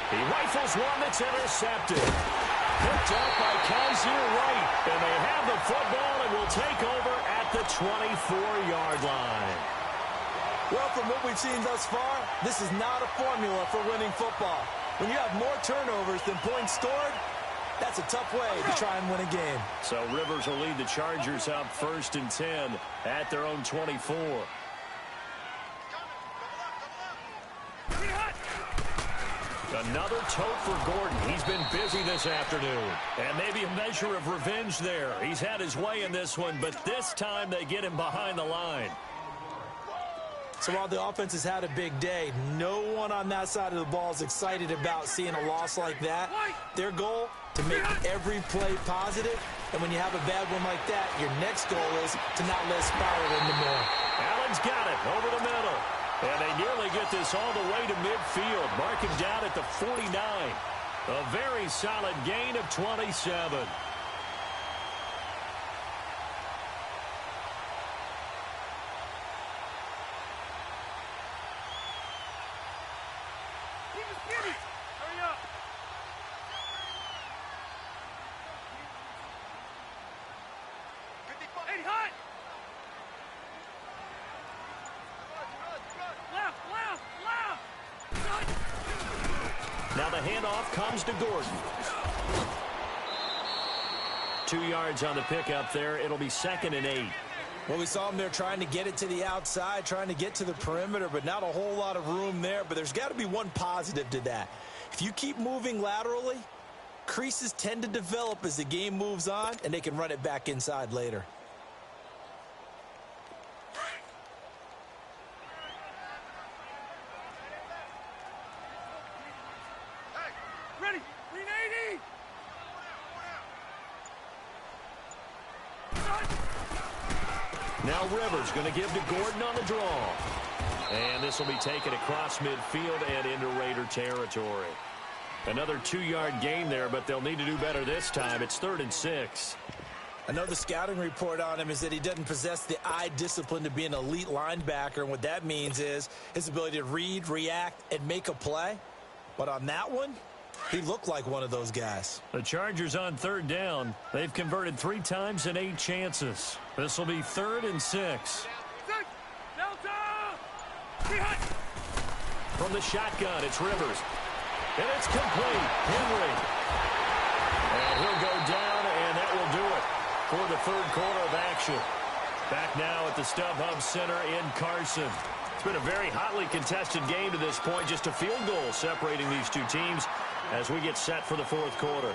He rifles one that's intercepted. Picked up by Kaiser Wright. And they have the football and will take over at the 24-yard line. Well, from what we've seen thus far, this is not a formula for winning football. When you have more turnovers than points scored, that's a tough way to try and win a game. So Rivers will lead the Chargers up 1st and 10 at their own 24. Another tote for Gordon. He's been busy this afternoon. And maybe a measure of revenge there. He's had his way in this one, but this time they get him behind the line. So while the offense has had a big day, no one on that side of the ball is excited about seeing a loss like that. Their goal, to make every play positive. And when you have a bad one like that, your next goal is to not let it spiral into more. Allen's got it over the middle. And they nearly get this all the way to midfield. Mark him down at the 49. A very solid gain of 27. Hurry up. Hey, hot. Now the handoff comes to Gordon. 2 yards on the pickup there. It'll be 2nd and 8. Well, we saw him there trying to get it to the outside, trying to get to the perimeter, but not a whole lot of room there. But there's got to be one positive to that. If you keep moving laterally, creases tend to develop as the game moves on, and they can run it back inside later. Ready. 380. Now Rivers going to give to Gordon on the draw. And this will be taken across midfield and into Raider territory. Another 2-yard gain there, but they'll need to do better this time. It's 3rd and 6. I know the scouting report on him is that he doesn't possess the eye discipline to be an elite linebacker, and what that means is his ability to read, react, and make a play. But on that one, he looked like one of those guys. The Chargers on 3rd down. They've converted 3 times in 8 chances. This will be 3rd and 6. Delta. From the shotgun, it's Rivers. And it's complete. Henry. And he'll go down, and that will do it for the 3rd quarter of action. Back now at the StubHub Center in Carson. It's been a very hotly contested game to this point. Just a field goal separating these two teams as we get set for the 4th quarter.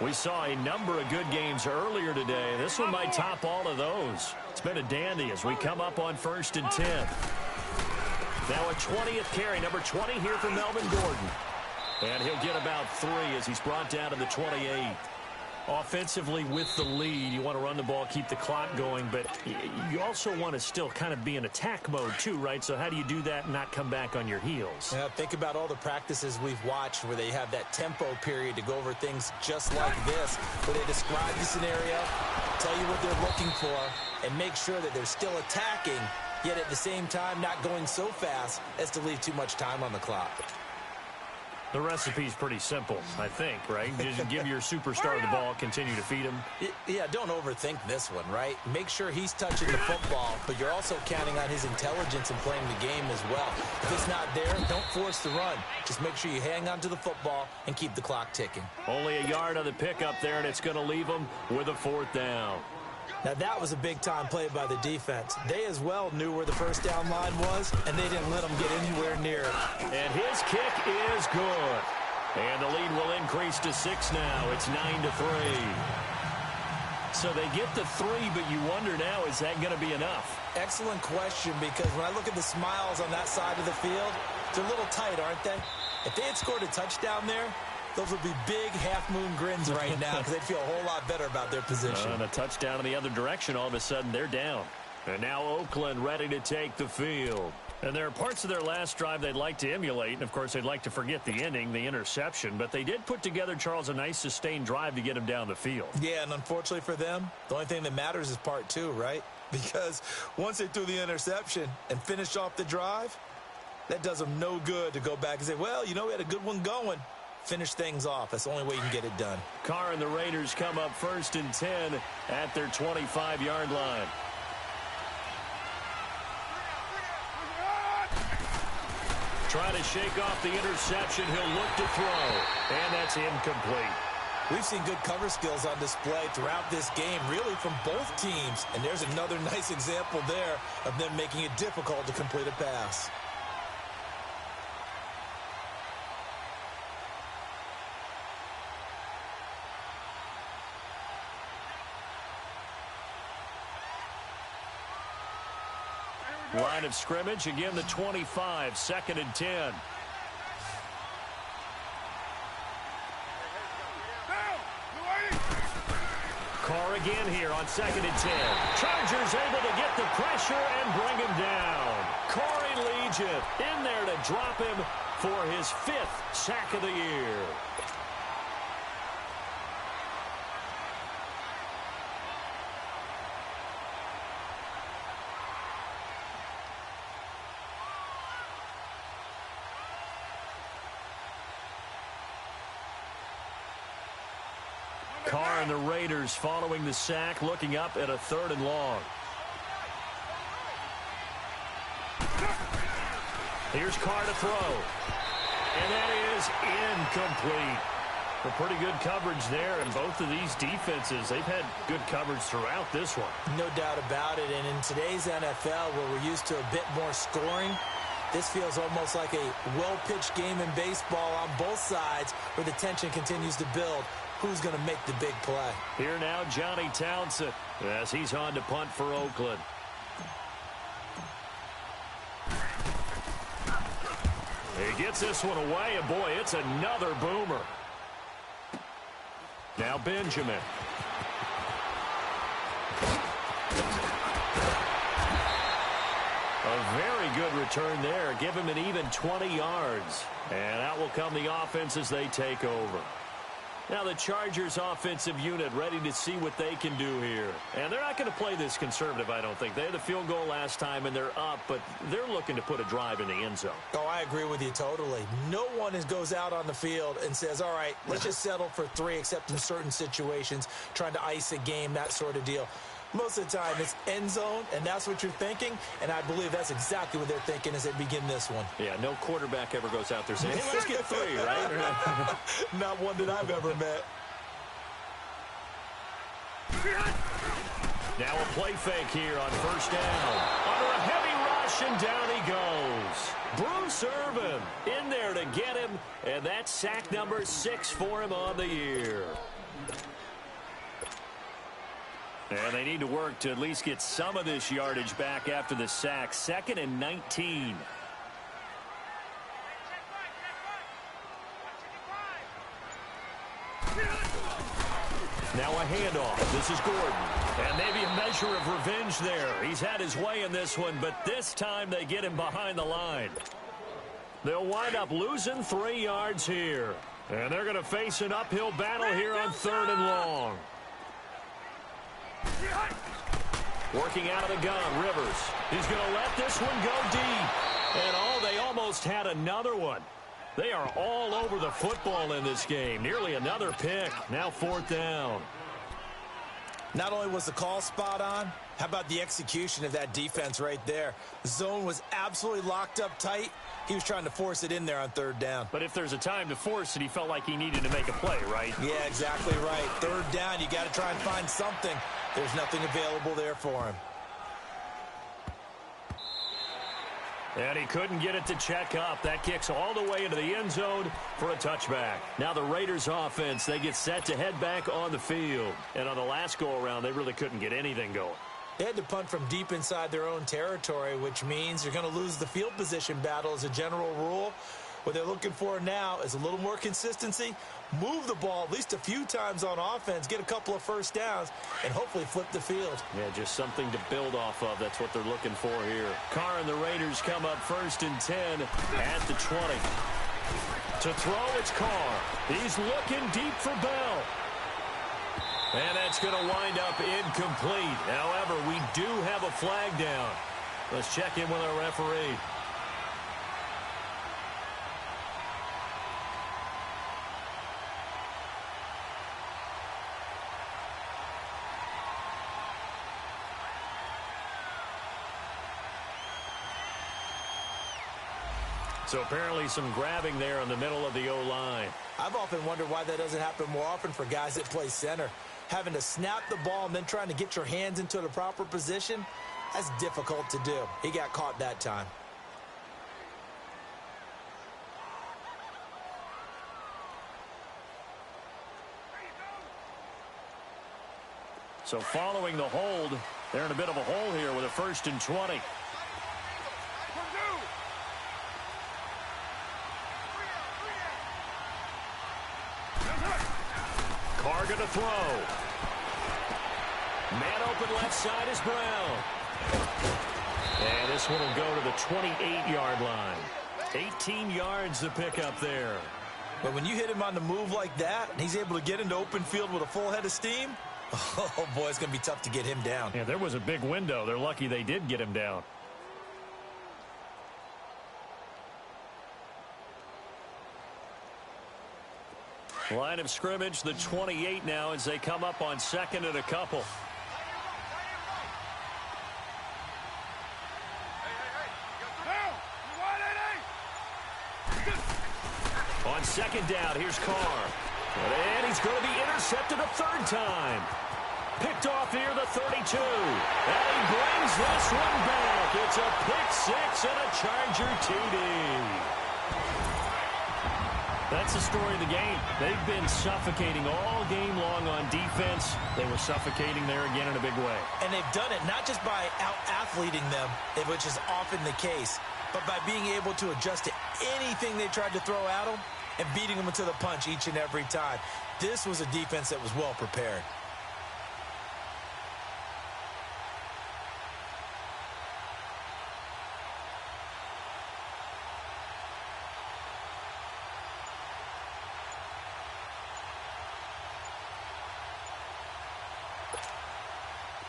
We saw a number of good games earlier today. This one might top all of those. It's been a dandy as we come up on 1st and 10. Now a 20th carry, number 20 here for Melvin Gordon. And he'll get about 3 as he's brought down to the 28. Offensively with the lead, you want to run the ball, keep the clock going, but you also want to still kind of be in attack mode too, right? So how do you do that and not come back on your heels? Yeah, think about all the practices we've watched where they have that tempo period to go over things just like this, where they describe the scenario, tell you what they're looking for, and make sure that they're still attacking, yet at the same time not going so fast as to leave too much time on the clock. The recipe's pretty simple, I think, right? Just give your superstar the ball, continue to feed him. Yeah, don't overthink this one, right? Make sure he's touching the football, but you're also counting on his intelligence in playing the game as well. If it's not there, don't force the run. Just make sure you hang on to the football and keep the clock ticking. Only a yard on the pickup there, and it's going to leave him with a 4th down. Now, that was a big-time play by the defense. They as well knew where the first down line was, and they didn't let them get anywhere near it. And his kick is good. And the lead will increase to 6 now. It's 9-3. So they get the 3, but you wonder now, is that going to be enough? Excellent question, because when I look at the smiles on that side of the field, they're a little tight, aren't they? If they had scored a touchdown there, those would be big half-moon grins right now because they'd feel a whole lot better about their position. And a touchdown in the other direction, all of a sudden they're down. And now Oakland ready to take the field. And there are parts of their last drive they'd like to emulate. And, of course, they'd like to forget the ending, the interception. But they did put together, Charles, a nice sustained drive to get them down the field. Yeah, and unfortunately for them, the only thing that matters is part 2, right? Because once they threw the interception and finished off the drive, that does them no good to go back and say, well, you know, we had a good one going. Finish things off. That's the only way you can get it done. Carr and the Raiders come up 1st and 10 at their 25-yard line. Trying to shake off the interception. He'll look to throw. And that's incomplete. We've seen good cover skills on display throughout this game, really from both teams. And there's another nice example there of them making it difficult to complete a pass. Line of scrimmage, again the 25, 2nd and 10. Carr again here on 2nd and 10. Chargers able to get the pressure and bring him down. Corey Legion in there to drop him for his 5th sack of the year. Carr and the Raiders following the sack, looking up at a 3rd and long. Here's Carr to throw. And that is incomplete. A pretty good coverage there, and both of these defenses, they've had good coverage throughout this one. No doubt about it, and in today's NFL, where we're used to a bit more scoring, this feels almost like a well-pitched game in baseball on both sides where the tension continues to build. Who's going to make the big play? Here now, Johnny Townsend, as he's on to punt for Oakland. He gets this one away, and boy, it's another boomer. Now Benjamin. A very good return there. Give him an even 20 yards. And out will come the offense as they take over. Now the Chargers offensive unit ready to see what they can do here. And they're not going to play this conservative, I don't think. They had the field goal last time, and they're up, but they're looking to put a drive in the end zone. Oh, I agree with you totally. No one goes out on the field and says, all right, let's just settle for 3, except in certain situations, trying to ice a game, that sort of deal. Most of the time, it's end zone, and that's what you're thinking, and I believe that's exactly what they're thinking as they begin this one. Yeah, no quarterback ever goes out there saying, hey, let's get 3, right? Not one that I've ever met. Now a play fake here on 1st down. Under a heavy rush, and down he goes. Bruce Irvin in there to get him, and that's sack number 6 for him on the year. And they need to work to at least get some of this yardage back after the sack. 2nd and 19. Now a handoff. This is Gordon. And maybe a measure of revenge there. He's had his way in this one, but this time they get him behind the line. They'll wind up losing 3 yards here. And they're going to face an uphill battle here on 3rd and long. Working out of the gun, Rivers. He's going to let this one go deep. And they almost had another one. They are all over the football in this game. Nearly another pick. Now 4th down. Not only was the call spot on, how about the execution of that defense right there? The zone was absolutely locked up tight. He was trying to force it in there on 3rd down. But if there's a time to force it, he felt like he needed to make a play, right? Yeah, exactly right. 3rd down, you got to try and find something. There's nothing available there for him. And he couldn't get it to check up. That kicks all the way into the end zone for a touchback. Now the Raiders offense, they get set to head back on the field. And on the last go-around, they really couldn't get anything going. They had to punt from deep inside their own territory, which means you're going to lose the field position battle as a general rule. What they're looking for now is a little more consistency, move the ball at least a few times on offense, get a couple of first downs, and hopefully flip the field. Yeah, just something to build off of. That's what they're looking for here. Carr and the Raiders come up 1st and 10 at the 20. To throw, it's Carr. He's looking deep for Bell. And that's going to wind up incomplete. However, we do have a flag down. Let's check in with our referee. So apparently some grabbing there in the middle of the O-line. I've often wondered why that doesn't happen more often for guys that play center. Having to snap the ball and then trying to get your hands into the proper position, that's difficult to do. He got caught that time. So following the hold, they're in a bit of a hole here with a 1st and 20. Carr going to throw. Man open left side is Brown. And this one will go to the 28-yard line. 18 yards to pick up there. But when you hit him on the move like that, and he's able to get into open field with a full head of steam, oh, boy, it's going to be tough to get him down. Yeah, there was a big window. They're lucky they did get him down. Line of scrimmage, the 28 now as they come up on 2nd and a couple. On 2nd down, here's Carr. And he's going to be intercepted a 3rd time. Picked off near the 32. And he brings this one back. It's a pick 6 and a Charger TD. That's the story of the game. They've been suffocating all game long on defense. They were suffocating there again in a big way. And they've done it not just by out-athleting them, which is often the case, but by being able to adjust to anything they tried to throw at them and beating them into the punch each and every time. This was a defense that was well prepared.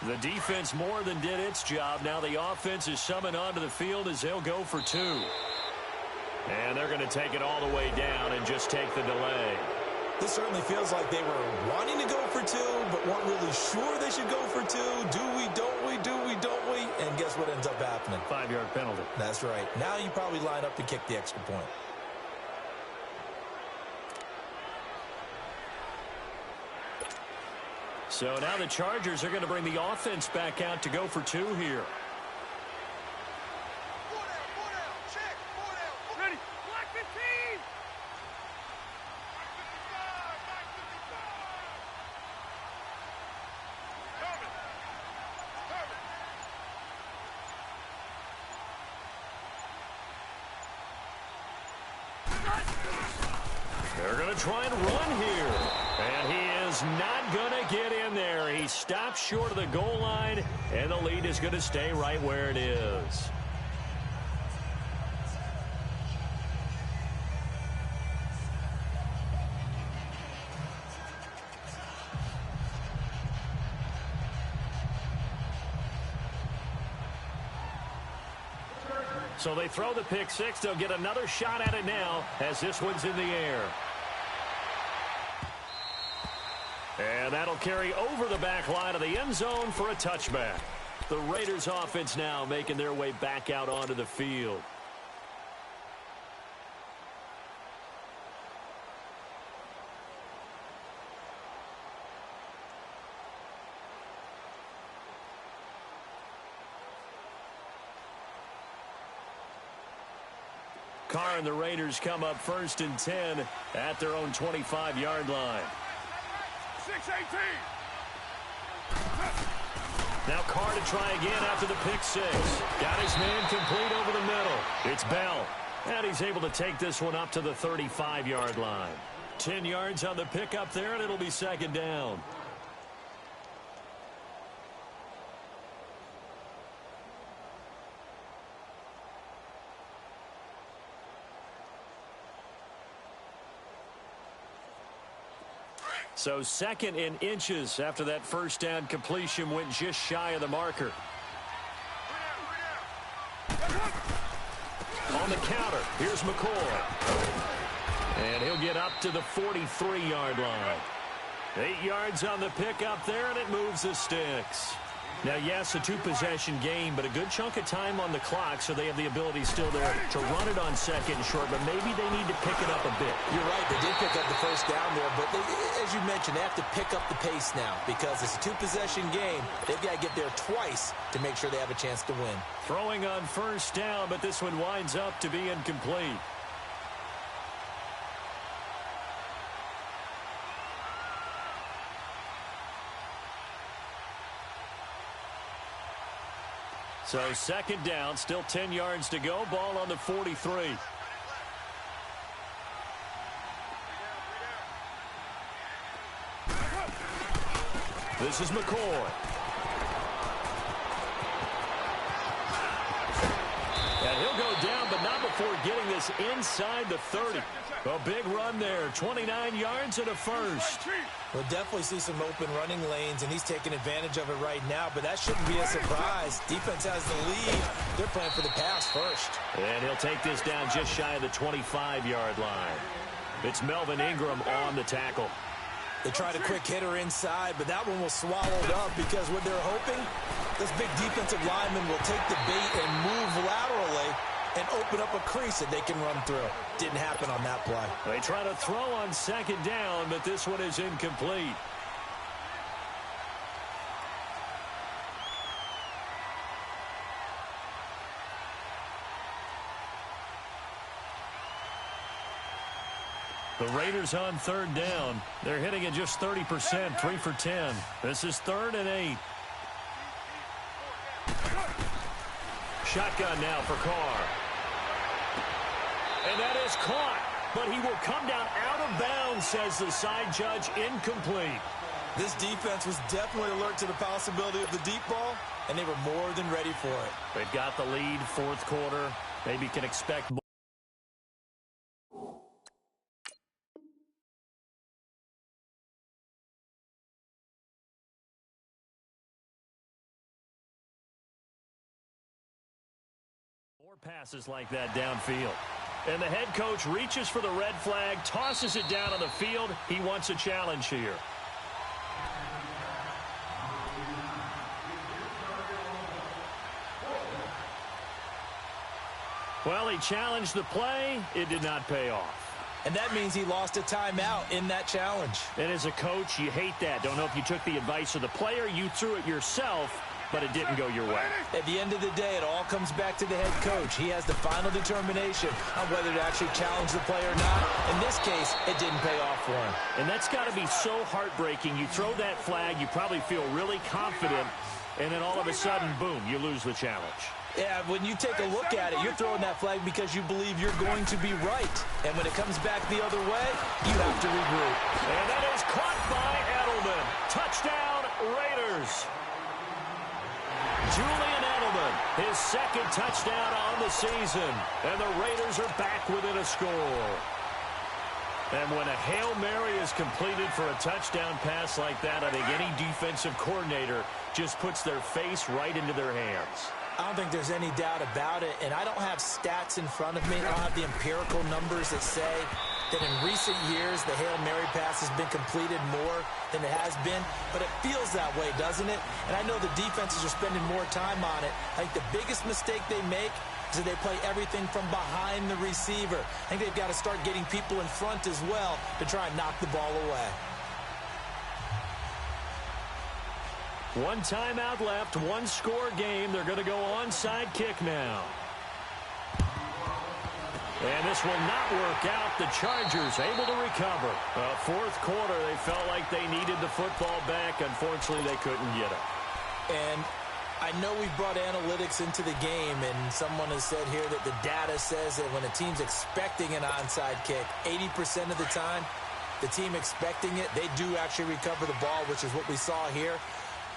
The defense more than did its job. Now the offense is summoned onto the field as they'll go for 2. And they're going to take it all the way down and just take the delay. This certainly feels like they were wanting to go for 2, but weren't really sure they should go for 2. Do we, don't we, do we, don't we? And guess what ends up happening? 5-yard penalty. That's right. Now you probably line up to kick the extra point. So now the Chargers are going to bring the offense back out to go for 2 here. Ready. Black 15. They're going to try and run here. And he is not going to get in there. He stops short of the goal line, and the lead is going to stay right where it is. So they throw the pick 6. They'll get another shot at it now as this one's in the air. And that'll carry over the back line of the end zone for a touchback. The Raiders offense now making their way back out onto the field. Carr and the Raiders come up 1st and 10 at their own 25-yard line. 6-18. Now Carr to try again after the pick six. Got his man complete over the middle. It's Bell. And he's able to take this one up to the 35-yard line. 10 yards on the pickup there, and it'll be 2nd down. So 2nd in inches after that first down completion went just shy of the marker. On the counter, here's McCoy. And he'll get up to the 43-yard line. 8 yards on the pickup there, and it moves the sticks. Now, yes, a 2-possession game, but a good chunk of time on the clock, so they have the ability still there to run it on 2nd and short, but maybe they need to pick it up a bit. You're right. They did pick up the first down there, but as you mentioned, they have to pick up the pace now because it's a 2-possession game. They've got to get there twice to make sure they have a chance to win. Throwing on 1st down, but this one winds up to be incomplete. So 2nd down, still 10 yards to go. Ball on the 43. This is McCoy. And he'll go down, but not before getting this inside the 30. A big run there, 29 yards and a first. We'll definitely see some open running lanes, and he's taking advantage of it right now, but that shouldn't be a surprise. Defense has the lead. They're playing for the pass first. And he'll take this down just shy of the 25-yard line. It's Melvin Ingram on the tackle. They tried a quick hitter inside, but that one was swallowed up because what they're hoping, this big defensive lineman will take the bait and move laterally and open up a crease that they can run through. Didn't happen on that play. They try to throw on 2nd down, but this one is incomplete. The Raiders on 3rd down. They're hitting at just 30%, 3 for 10. This is 3rd and 8. Shotgun now for Carr. And that is caught, but he will come down out of bounds, says the side judge, incomplete. This defense was definitely alert to the possibility of the deep ball, and they were more than ready for it. They've got the lead, 4th quarter. Maybe can expect more. More passes like that downfield. And the head coach reaches for the red flag, tosses it down on the field. He wants a challenge here. Well, he challenged the play. It did not pay off. And that means he lost a timeout in that challenge. And as a coach, you hate that. Don't know if you took the advice of the player, you threw it yourself, but it didn't go your way. At the end of the day, it all comes back to the head coach. He has the final determination on whether to actually challenge the play or not. In this case, it didn't pay off for him. And that's got to be so heartbreaking. You throw that flag, you probably feel really confident, and then all of a sudden, boom, you lose the challenge. Yeah, when you take a look at it, you're throwing that flag because you believe you're going to be right. And when it comes back the other way, you have to regroup. And that is caught by Edelman. Touchdown, Raiders. Julian Edelman, his 2nd touchdown on the season. And the Raiders are back within a score. And when a Hail Mary is completed for a touchdown pass like that, I think any defensive coordinator just puts their face right into their hands. I don't think there's any doubt about it, and I don't have stats in front of me. I don't have the empirical numbers that say that in recent years the Hail Mary pass has been completed more than it has been, but it feels that way, doesn't it? And I know the defenses are spending more time on it. I think the biggest mistake they make is that they play everything from behind the receiver. I think they've got to start getting people in front as well to try and knock the ball away. One timeout left, one score game. They're going to go onside kick now. And this will not work out. The Chargers able to recover. Fourth quarter, they felt like they needed the football back. Unfortunately, they couldn't get it. And I know we brought analytics into the game, and someone has said here that the data says that when a team's expecting an onside kick, 80% of the time, the team expecting it, they do actually recover the ball, which is what we saw here.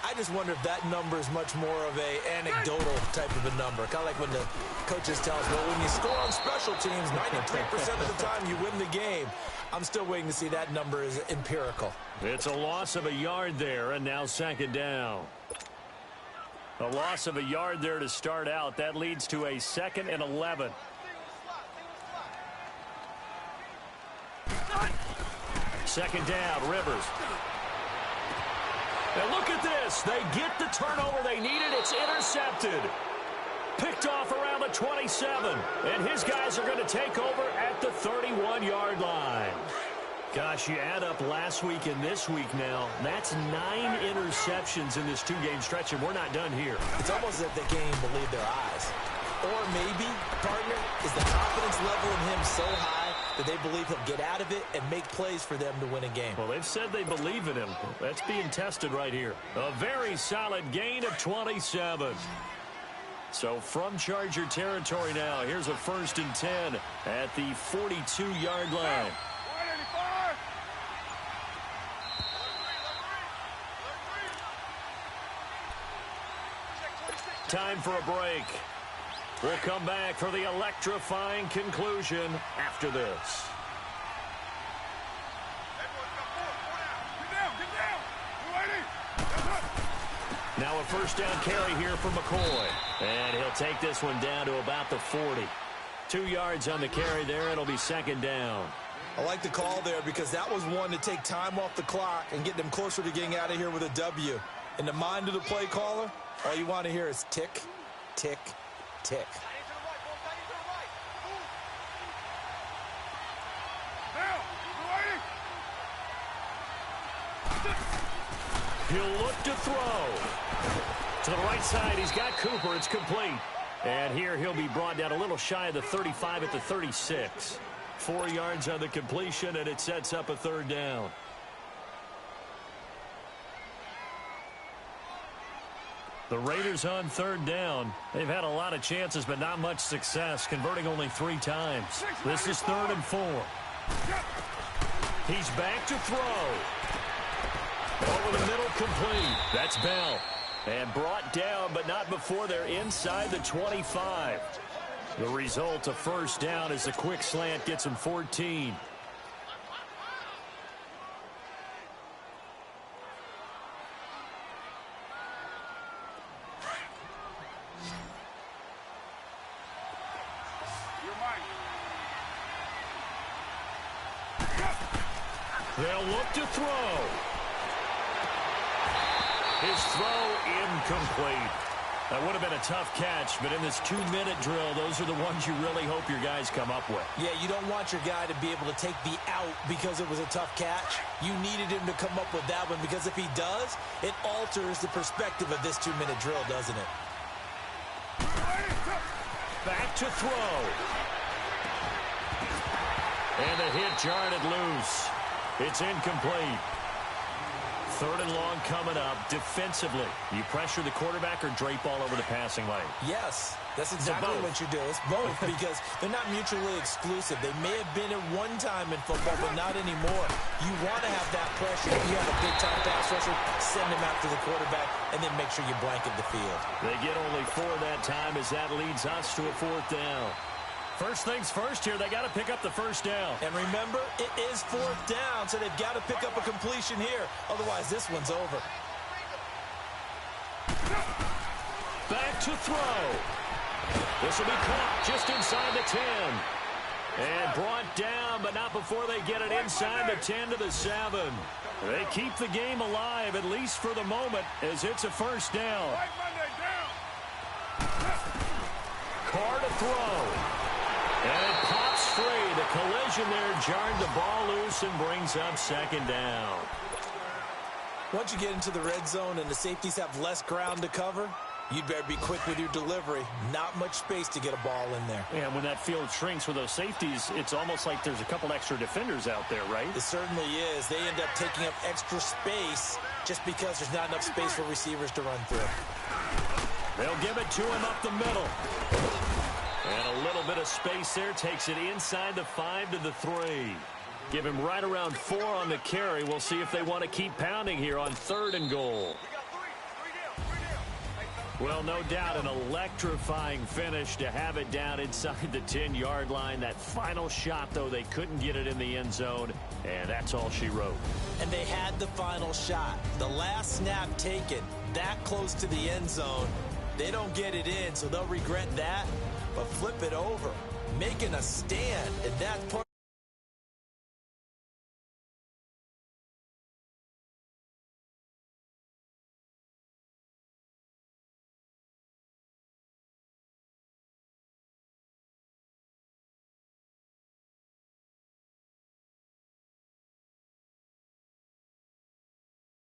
I just wonder if that number is much more of a anecdotal type of a number. Kind of like when the coaches tell us, well, when you score on special teams, 93% of the time you win the game. I'm still waiting to see that number is empirical. It's a loss of a yard there, and now second down. A loss of a yard there to start out. That leads to a 2nd and 11. Second down, Rivers. And look at this. They get the turnover they needed. It's intercepted. Picked off around the 27. And his guys are going to take over at the 31-yard line. Gosh, you add up last week and this week now. That's 9 interceptions in this 2-game stretch, and we're not done here. It's almost as if they can't even believe their eyes. Or maybe, partner, is the confidence level in him so high that they believe he'll get out of it and make plays for them to win a game. Well, they've said they believe in him. That's being tested right here. A very solid gain of 27. So from Charger territory now, here's a 1st and 10 at the 42-yard line. Time for a break. We'll come back for the electrifying conclusion after this. Now a 1st down carry here for McCoy. And he'll take this one down to about the 40. 2 yards on the carry there. It'll be 2nd down. I like the call there because that was one to take time off the clock and get them closer to getting out of here with a W. In the mind of the play caller, all you want to hear is tick, tick, tick. He'll look to throw. To the right side, he's got Cooper. It's complete. And here he'll be brought down a little shy of the 35 at the 36. 4 yards on the completion, and it sets up a 3rd down. The Raiders on 3rd down. They've had a lot of chances, but not much success, converting only 3 times. This is 3rd and 4. He's back to throw. Over the middle, complete. That's Bell. And brought down, but not before they're inside the 25. The result, a 1st down as the quick slant gets him 14. They'll look to throw. His throw incomplete. That would have been a tough catch, but in this 2-minute drill, those are the ones you really hope your guys come up with. Yeah, you don't want your guy to be able to take the out because it was a tough catch. You needed him to come up with that one because if he does, it alters the perspective of this 2-minute drill, doesn't it? Back to throw. And the hit jarred it loose. It's incomplete. 3rd and long coming up. Defensively, you pressure the quarterback or drape all over the passing lane? Yes, that's exactly what you do. It's both because they're not mutually exclusive. They may have been at one time in football, but not anymore. You want to have that pressure. If you have a big-time pass rusher, send him after the quarterback, and then make sure you blanket the field. They get only 4 that time as that leads us to a 4th down. First things first here, they got to pick up the 1st down. And remember, it is 4th down, so they've got to pick up a completion here. Otherwise, this one's over. Back to throw. This will be caught just inside the 10. And brought down, but not before they get it inside the 10 to the 7. They keep the game alive, at least for the moment, as it's a 1st down. Carr to throw. And it pops free. The collision there jarred the ball loose and brings up 2nd down. Once you get into the red zone and the safeties have less ground to cover, You'd better be quick with your delivery. Not much space to get a ball in there. Yeah, when that field shrinks with those safeties, it's almost like there's a couple extra defenders out there, right? It certainly is. They end up taking up extra space just because there's not enough space for receivers to run through. They'll give it to him up the middle. And a little bit of space there takes it inside the 5 to the 3. Give him right around 4 on the carry. We'll see if they want to keep pounding here on 3rd and goal. Well, no doubt an electrifying finish to have it down inside the 10-yard line. That final shot, though, they couldn't get it in the end zone, and that's all she wrote. And they had the final shot. The last snap taken that close to the end zone. They don't get it in, so they'll regret that. But flip it over, making a stand, and that's part